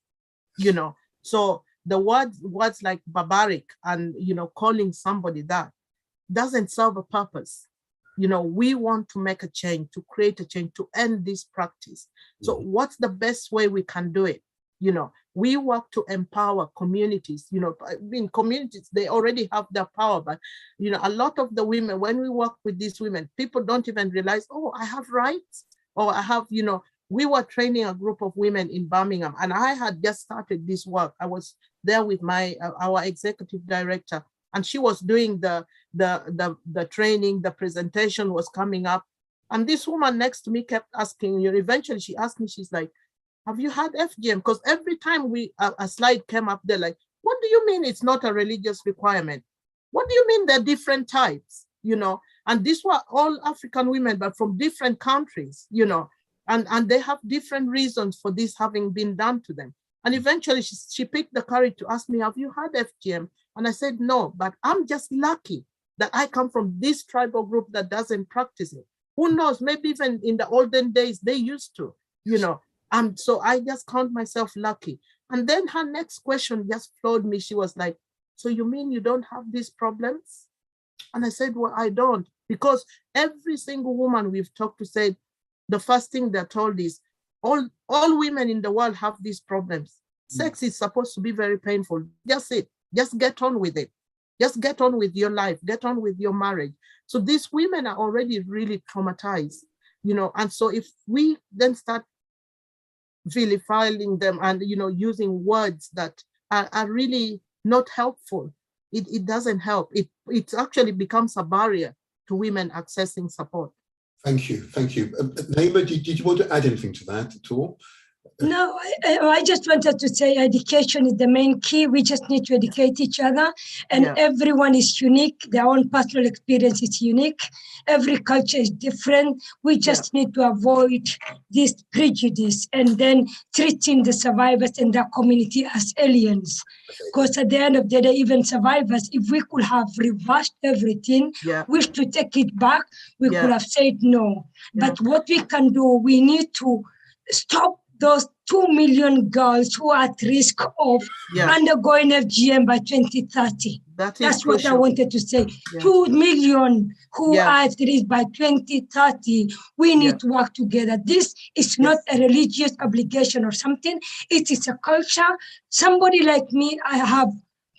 So the words like barbaric and, calling somebody that doesn't serve a purpose. We want to make a change, to create a change, to end this practice. So what's the best way we can do it? We work to empower communities, in communities, they already have their power, but, a lot of the women, when we work with these women, people don't even realize, oh, I have rights, or I have, we were training a group of women in Birmingham, and I had just started this work. I was there with our executive director, and she was doing the training, the presentation was coming up. And this woman next to me kept asking, eventually she asked me, she's like, have you had FGM? Because every time a slide came up there, like, what do you mean it's not a religious requirement? What do you mean there are different types? And these were all African women, but from different countries, and they have different reasons for this having been done to them. And eventually she picked the courage to ask me, have you had FGM? And I said, no, but I'm just lucky that I come from this tribal group that doesn't practice it. Who knows, maybe even in the olden days, they used to, so I just count myself lucky. And then her next question just floored me. She was like, so you mean you don't have these problems? And I said, well, I don't, because every single woman we've talked to said the first thing they're told is all women in the world have these problems. Sex is supposed to be very painful. Just get on with it. Just get on with your life, get on with your marriage. So these women are already really traumatized, and so if we then start vilifying them and, using words that are really not helpful, it doesn't help. It actually becomes a barrier to women accessing support. Thank you. Naima, did you want to add anything to that at all? No, I just wanted to say education is the main key. We just need to educate each other, and everyone is unique. Their own personal experience is unique. Every culture is different. We just need to avoid this prejudice and then treating the survivors and their community as aliens. Because at the end of the day, even survivors, if we could have reversed everything, we should take it back. We could have said no. But what we can do, we need to stop those 2 million girls who are at risk of undergoing FGM by 2030. That's what I wanted to say. 2 million who are at risk by 2030. We need to work together. This is not a religious obligation or something. It is a culture. Somebody like me, I have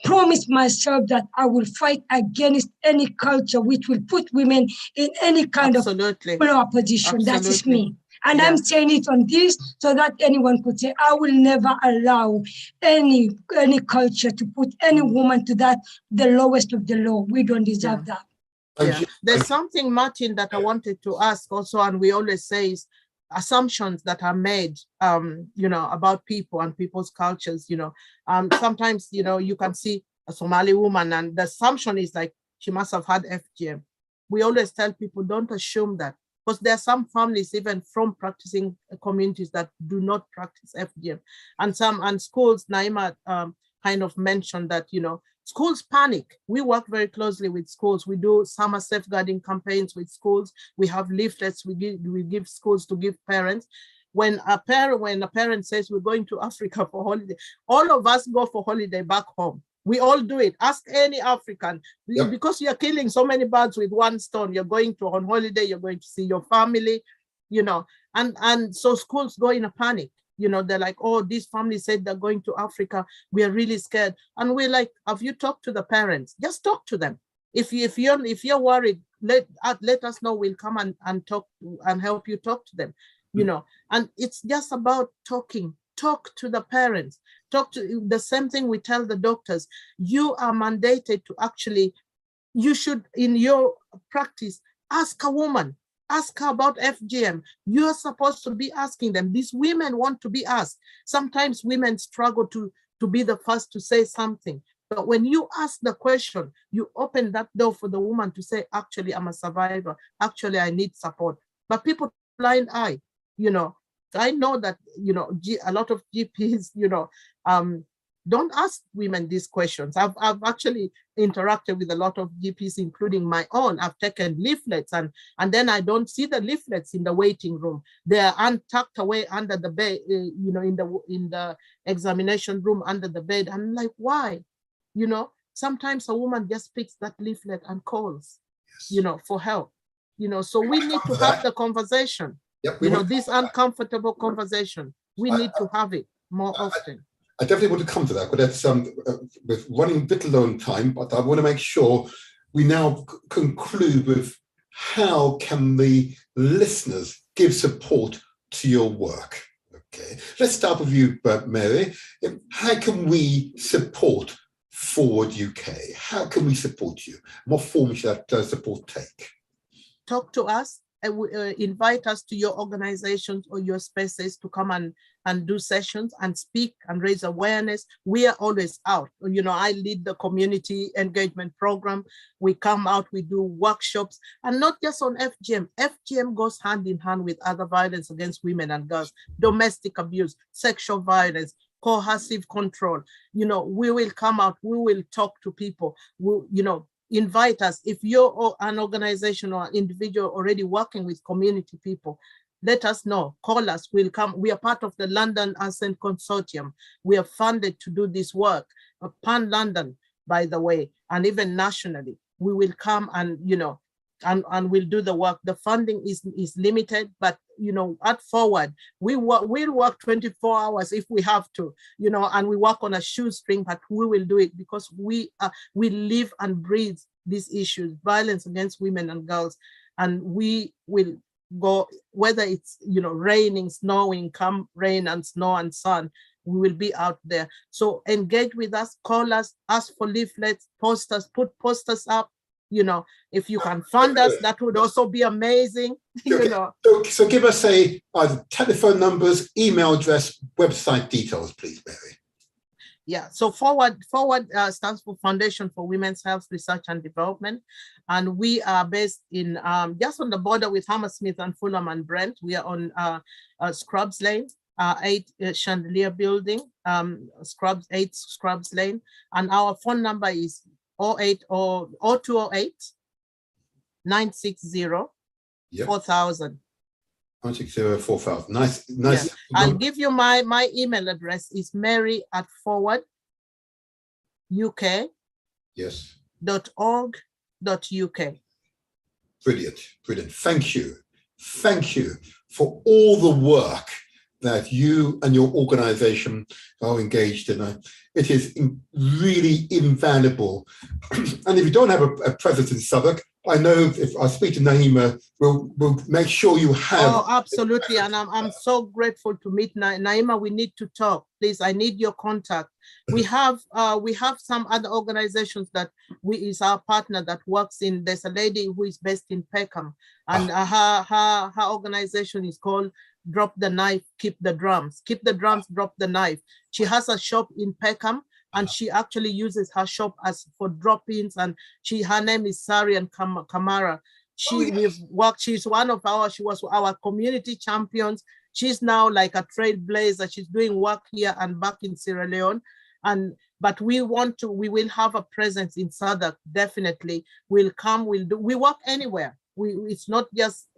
promised myself that I will fight against any culture which will put women in any kind of lower position. That is me. And I'm saying it on this so that anyone could say, I will never allow any culture to put any woman to the lowest of the low. We don't deserve that. There's something, Martin, that I wanted to ask also, and we always say is assumptions that are made, about people and people's cultures. Sometimes, you can see a Somali woman and the assumption is like, she must have had FGM. We always tell people, don't assume that. Because there are some families, even from practicing communities, that do not practice FGM. And schools, Naima kind of mentioned that, schools panic. We work very closely with schools. We do summer safeguarding campaigns with schools. We have leaflets we give schools to give parents. When a parent says we're going to Africa for holiday, all of us go for holiday back home. We all do it. Ask any African. Because you're killing so many birds with one stone. You're going on holiday, you're going to see your family, and so schools go in a panic. They're like, oh, this family said they're going to Africa. We are really scared. And we're like, have you talked to the parents? Just talk to them. If you're worried, let us know. We'll come and talk and help you talk to them, you know. And it's just about talking. Talk to the parents. Talk to the same thing we tell the doctors. You are mandated to actually, you should, in your practice, ask a woman, ask her about FGM. You're supposed to be asking them. These women want to be asked. Sometimes women struggle to be the first to say something. But when you ask the question, you open that door for the woman to say, actually, I'm a survivor. Actually, I need support. But people blind eye, you know. I know that, you know, a lot of GPs, you know, don't ask women these questions. I've actually interacted with a lot of GPs, including my own. I've taken leaflets and then I don't see the leaflets in the waiting room. They're tucked away under the bed, you know, in the examination room under the bed. I'm like, why? You know, sometimes a woman just picks that leaflet and calls, yes, you know, for help. You know, so we need to have the conversation. Yep, you know, this uncomfortable conversation, we need to have it more often. I definitely want to come to that, but that's with running a bit low on time, but I want to make sure we now conclude with how can the listeners give support to your work. Okay, let's start with you, Mary. How can we support Forward UK? How can we support you? What form should that support take? Talk to us. Invite us to your organizations or your spaces to come and do sessions and speak and raise awareness. We are always out. You know, I lead the community engagement program. We come out, we do workshops, and not just on FGM. FGM goes hand in hand with other violence against women and girls, domestic abuse, sexual violence, coercive control. You know, we will come out, we will talk to people, you know, invite us. If you're an organization or an individual already working with community people, let us know, call us, we'll come. We are part of the London Ascent Consortium. We are funded to do this work, pan-London, by the way, and even nationally. We will come and, you know, and we'll do the work. The funding is limited, but, you know, at Forward, we'll work 24 hours if we have to, you know, and we work on a shoestring, but we will do it because we live and breathe these issues, violence against women and girls, and we will go, whether it's, you know, raining, snowing, come rain and snow and sun, we will be out there. So engage with us, call us, ask for leaflets, posters, put posters up. You know, if you can fund us, that would also be amazing. You know. So give us either telephone numbers, email address, website details, please, Mary. Yeah, so Forward stands for Foundation for Women's Health Research and Development, and we are based in just on the border with Hammersmith and Fulham and Brent. We are on Scrubs Lane, 8 Chandelier Building, 8 Scrubs Lane, and our phone number is 0208 960 4000. 960 4000. Nice. Yes. I'll give you my email address is mary@forwarduk. Yes. .org.uk. Brilliant. Thank you for all the work that you and your organization are engaged in. It is really invaluable. And if you don't have a presence in Southwark, I know if I speak to Naima, we'll make sure you have. Oh, absolutely. And I'm so grateful to meet Naima. We need to talk. Please, I need your contact. We have some other organizations that is our partner that works in. There's a lady who is based in Peckham, and her organization is called Drop the Knife, Keep the Drums. Keep the Drums, Drop the Knife. She has a shop in Peckham, and she actually uses her shop as for drop-ins, and her name is Sarian Kamara. She was our community champions. She's now like a trailblazer. She's doing work here and back in Sierra Leone. But we will have a presence in Southwark, definitely. We'll come, we work anywhere. It's not just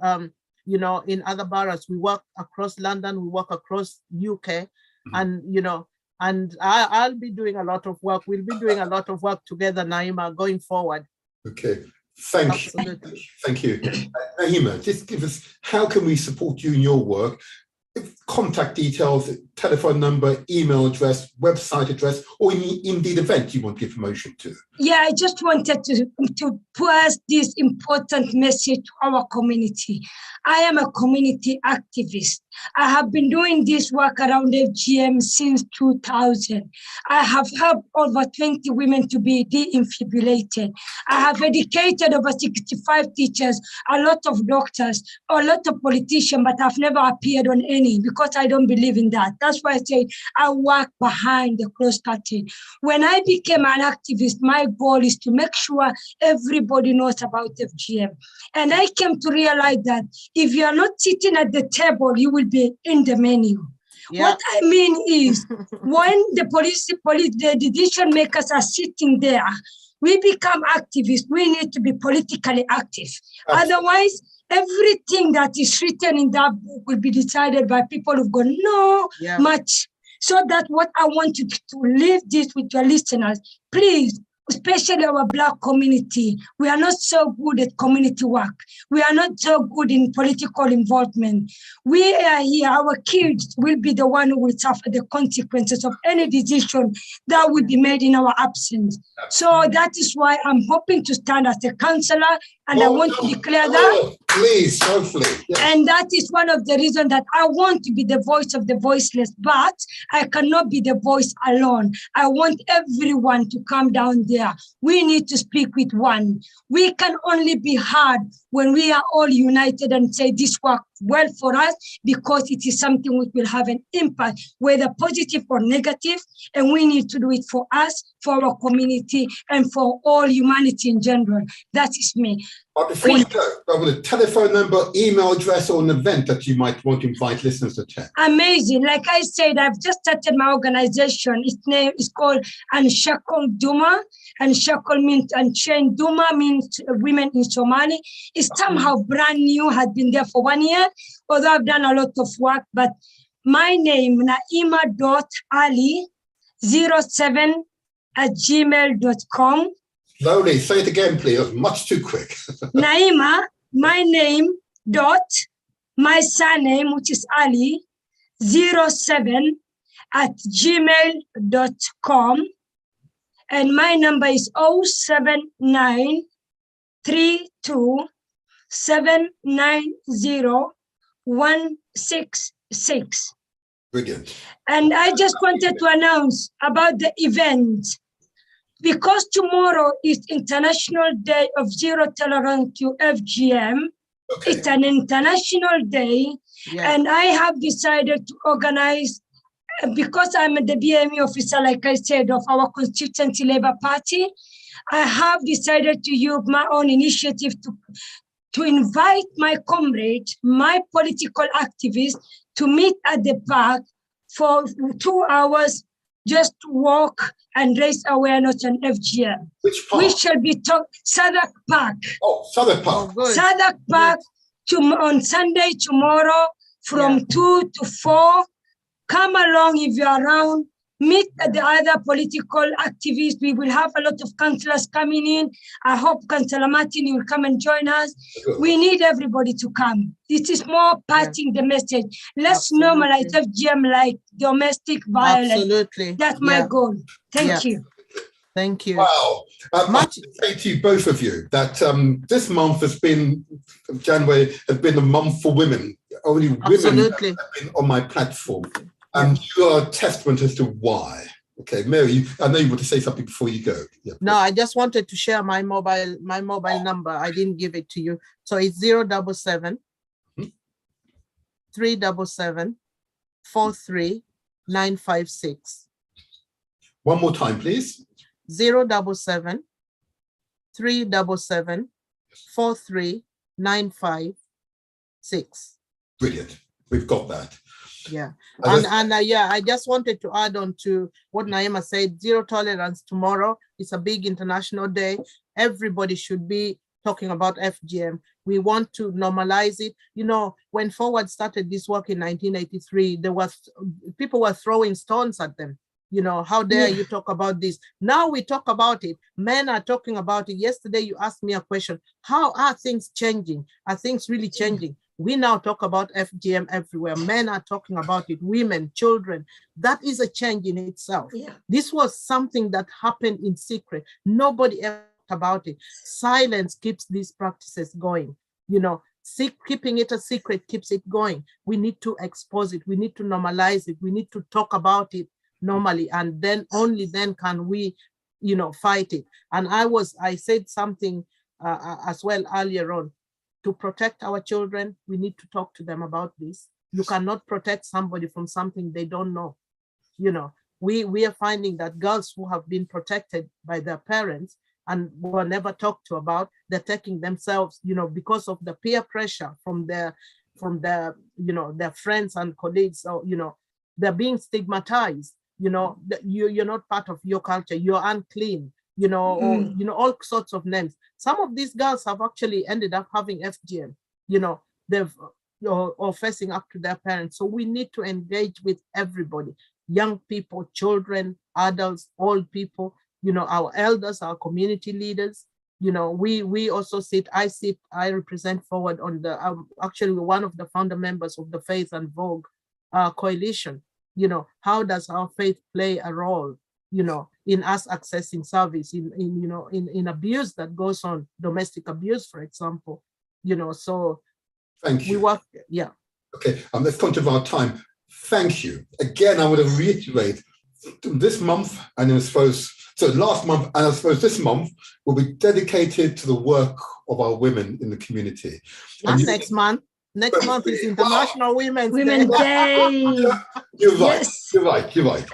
you know, in other boroughs. We work across London, we work across UK, and you know, and I'll be doing a lot of work. We'll be doing a lot of work together, Naima, going forward. Okay, thank you. Naima, just give us, how can we support you in your work? contact details, telephone number, email address, website address, or indeed event you want to give promotion to? Yeah, I just wanted to pass this important message to our community. I am a community activist. I have been doing this work around FGM since 2000. I have helped over 20 women to be defibrillated. I have educated over 65 teachers, a lot of doctors, a lot of politicians, but I've never appeared on any because I don't believe in that. That's why I say I work behind the closed curtain. When I became an activist, my goal is to make sure everybody knows about FGM. And I came to realize that if you are not sitting at the table, you will be in the menu. Yeah. What I mean is, when the decision makers are sitting there, we become activists. We need to be politically active. Otherwise, everything that is written in that book will be decided by people who've got much. So that's what I want you to leave this with your listeners. Please, especially our Black community, we are not so good at community work. We are not so good in political involvement. We are here, our kids will be the one who will suffer the consequences of any decision that will be made in our absence. So that is why I'm hoping to stand as a counselor, and I want to declare that. Please, hopefully. Yes. And that is one of the reasons that I want to be the voice of the voiceless, but I cannot be the voice alone. I want everyone to come down there. We need to speak with one. We can only be heard when we are all united and say this works well for us, because it is something which will have an impact, whether positive or negative, and we need to do it for us, for our community, and for all humanity in general. That is me. But before you go, with a telephone number, email address, or an event that you might want to invite listeners to attend. Amazing. Like I said, I've just started my organization. Its name is called Unshackled Duma. Unshackled means unchained. Duma means women in Somali. It's somehow brand new, has been there for 1 year, although I've done a lot of work. But my name, naima.ali07@gmail.com. Slowly, say it again, please. Much too quick. Naima, my name, my surname, which is Ali, 07@gmail.com. And my number is 07932790166. Brilliant. And I just wanted to announce about the event, because tomorrow is International Day of Zero Tolerance to FGM. Okay. It's an international day, and I have decided to organize, because I'm the BME officer, like I said, of our constituency Labour Party. I have decided to use my own initiative to invite my comrades, my political activists, to meet at the park for 2 hours, just to walk and raise awareness on FGM. Which park? We shall be talking Southwark Park. Oh, Southwark Park. Oh, Southwark Park on Sunday, tomorrow, from 2 to 4. Come along if you're around. Meet the other political activists. We will have a lot of councillors coming in. I hope Councillor Martin will come and join us. We need everybody to come. This is more passing the message. Let's normalize FGM like domestic violence. Absolutely. That's my goal. Thank you. Thank you. Wow. I say to you, both of you, that this month has been, January, has been a month for women. Only women have been on my platform. And you are a testament as to why. Okay, Mary, I know you want to say something before you go. Yeah. No, I just wanted to share my mobile number. I didn't give it to you. So it's 077 377 43956. One more time, please. 077 377 43956. Brilliant. We've got that. Yeah. I just wanted to add on to what Naima said. Zero tolerance tomorrow. It's a big international day. Everybody should be talking about FGM. We want to normalize it. You know, when Forward started this work in 1983, people were throwing stones at them. You know, how dare you talk about this? Now we talk about it. Men are talking about it. Yesterday, you asked me a question. How are things changing? Are things really changing? We now talk about FGM everywhere. Men are talking about it, women, children. That is a change in itself. Yeah. This was something that happened in secret. Nobody ever talked about it. Silence keeps these practices going. You know, keeping it a secret keeps it going. We need to expose it. We need to normalize it. We need to talk about it normally. And then only then can we, you know, fight it. And I said something as well earlier on. To protect our children, we need to talk to them about this. You cannot protect somebody from something they don't know. You know, we are finding that girls who have been protected by their parents and were never talked to about, they're taking themselves, you know, because of the peer pressure from their, you know, their friends and colleagues, or, you know, they're being stigmatized, you know, you're not part of your culture, you're unclean, you know, or, you know, all sorts of names. Some of these girls have actually ended up having FGM, you know, they've or facing up to their parents. So we need to engage with everybody, young people, children, adults, old people, you know, our elders, our community leaders. You know, we also I represent Forward on the, actually one of the founder members of the Faith and Vogue coalition. You know, how does our faith play a role, you know, in us accessing service, in abuse that goes on, domestic abuse, for example, you know, so thank you. We work, yeah. Okay, let's come to our time. Thank you. Again, I want to reiterate, this month, and I suppose, so last month, and I suppose this month, will be dedicated to the work of our women in the community. And next month is International Women's Day. You're right, you're right.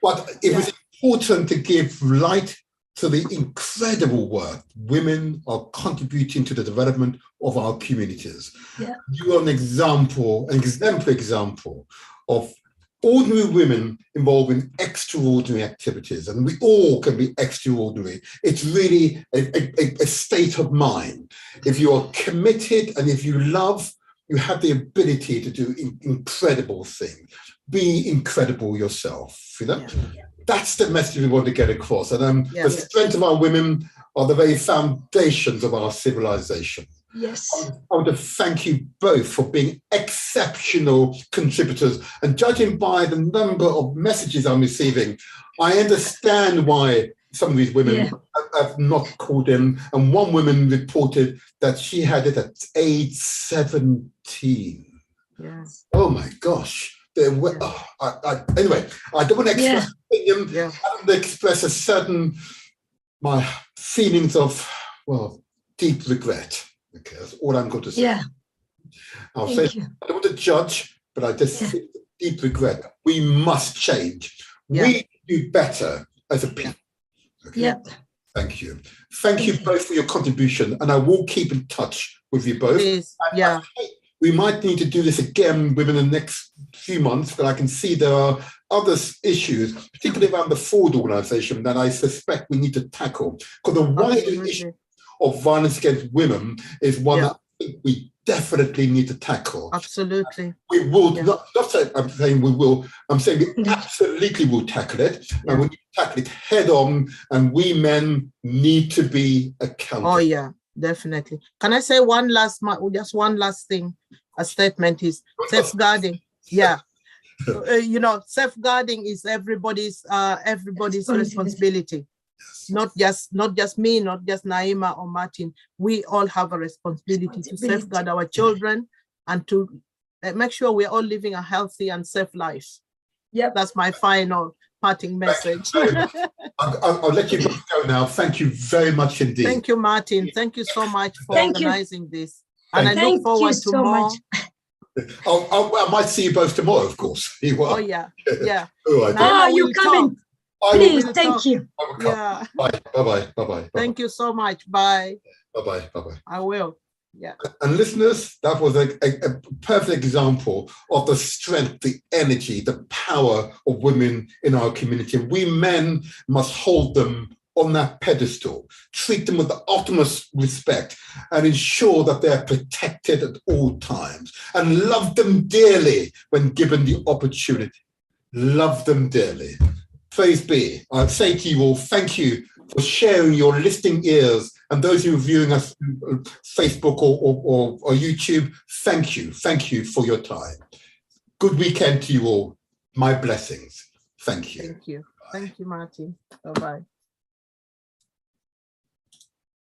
But it was important to give light to the incredible work women are contributing to the development of our communities. Yeah. You are an example, an exemplary example of ordinary women involved in extraordinary activities, and we all can be extraordinary. It's really a state of mind. If you are committed and if you love, you have the ability to do incredible things. Be incredible yourself, you know? Yeah. That's the message we want to get across. And the strength of our women are the very foundations of our civilization. Yes. I want to thank you both for being exceptional contributors. And judging by the number of messages I'm receiving, I understand why some of these women have not called in. And one woman reported that she had it at age 17. Yes. Oh my gosh. Anyway, I don't want to express opinion. I want to express a certain, my feelings of, well, deep regret. Okay, that's all I'm going to say. Yeah. I'll say, I don't want to judge, but I just feel deep regret. We must change. We do better as a people. Okay? Yeah. Thank you. Thank you both for your contribution, and I will keep in touch with you both. Please. We might need to do this again within the next few months, but I can see there are other issues, particularly around the Ford organization, that I suspect we need to tackle. Because the wider issue of violence against women is one that I think we definitely need to tackle. Absolutely. We will, not say, I'm saying we will, I'm saying we absolutely will tackle it. And we need to tackle it head on, and we men need to be accountable. Oh, yeah. Definitely. Can I say just one last thing? A statement is safeguarding. Yeah. You know, safeguarding is everybody's responsibility. Not just me, not just Naima or Martin. We all have a responsibility to safeguard our children and to make sure we're all living a healthy and safe life. Yeah, that's my final parting message. I'll let you both go now. Thank you very much indeed. Thank you, Martin. Thank you so much for organizing this. And I look forward to more. I might see you both tomorrow, of course. Oh, yeah. Yeah. Oh, you're coming. Please, thank you. Yeah. Bye. Bye-bye. Bye-bye. Thank you so much. Bye. Bye-bye. Bye-bye. I will. Yeah. And listeners, that was a perfect example of the strength, the energy, the power of women in our community. We men must hold them on that pedestal, treat them with the utmost respect, and ensure that they're protected at all times, and love them dearly when given the opportunity. Love them dearly. Praise be. I say to you all, thank you for sharing your listening ears And those of you viewing us through Facebook or YouTube, thank you. Thank you for your time. Good weekend to you all. My blessings. Thank you. Thank you. Thank you, Martin. Bye-bye.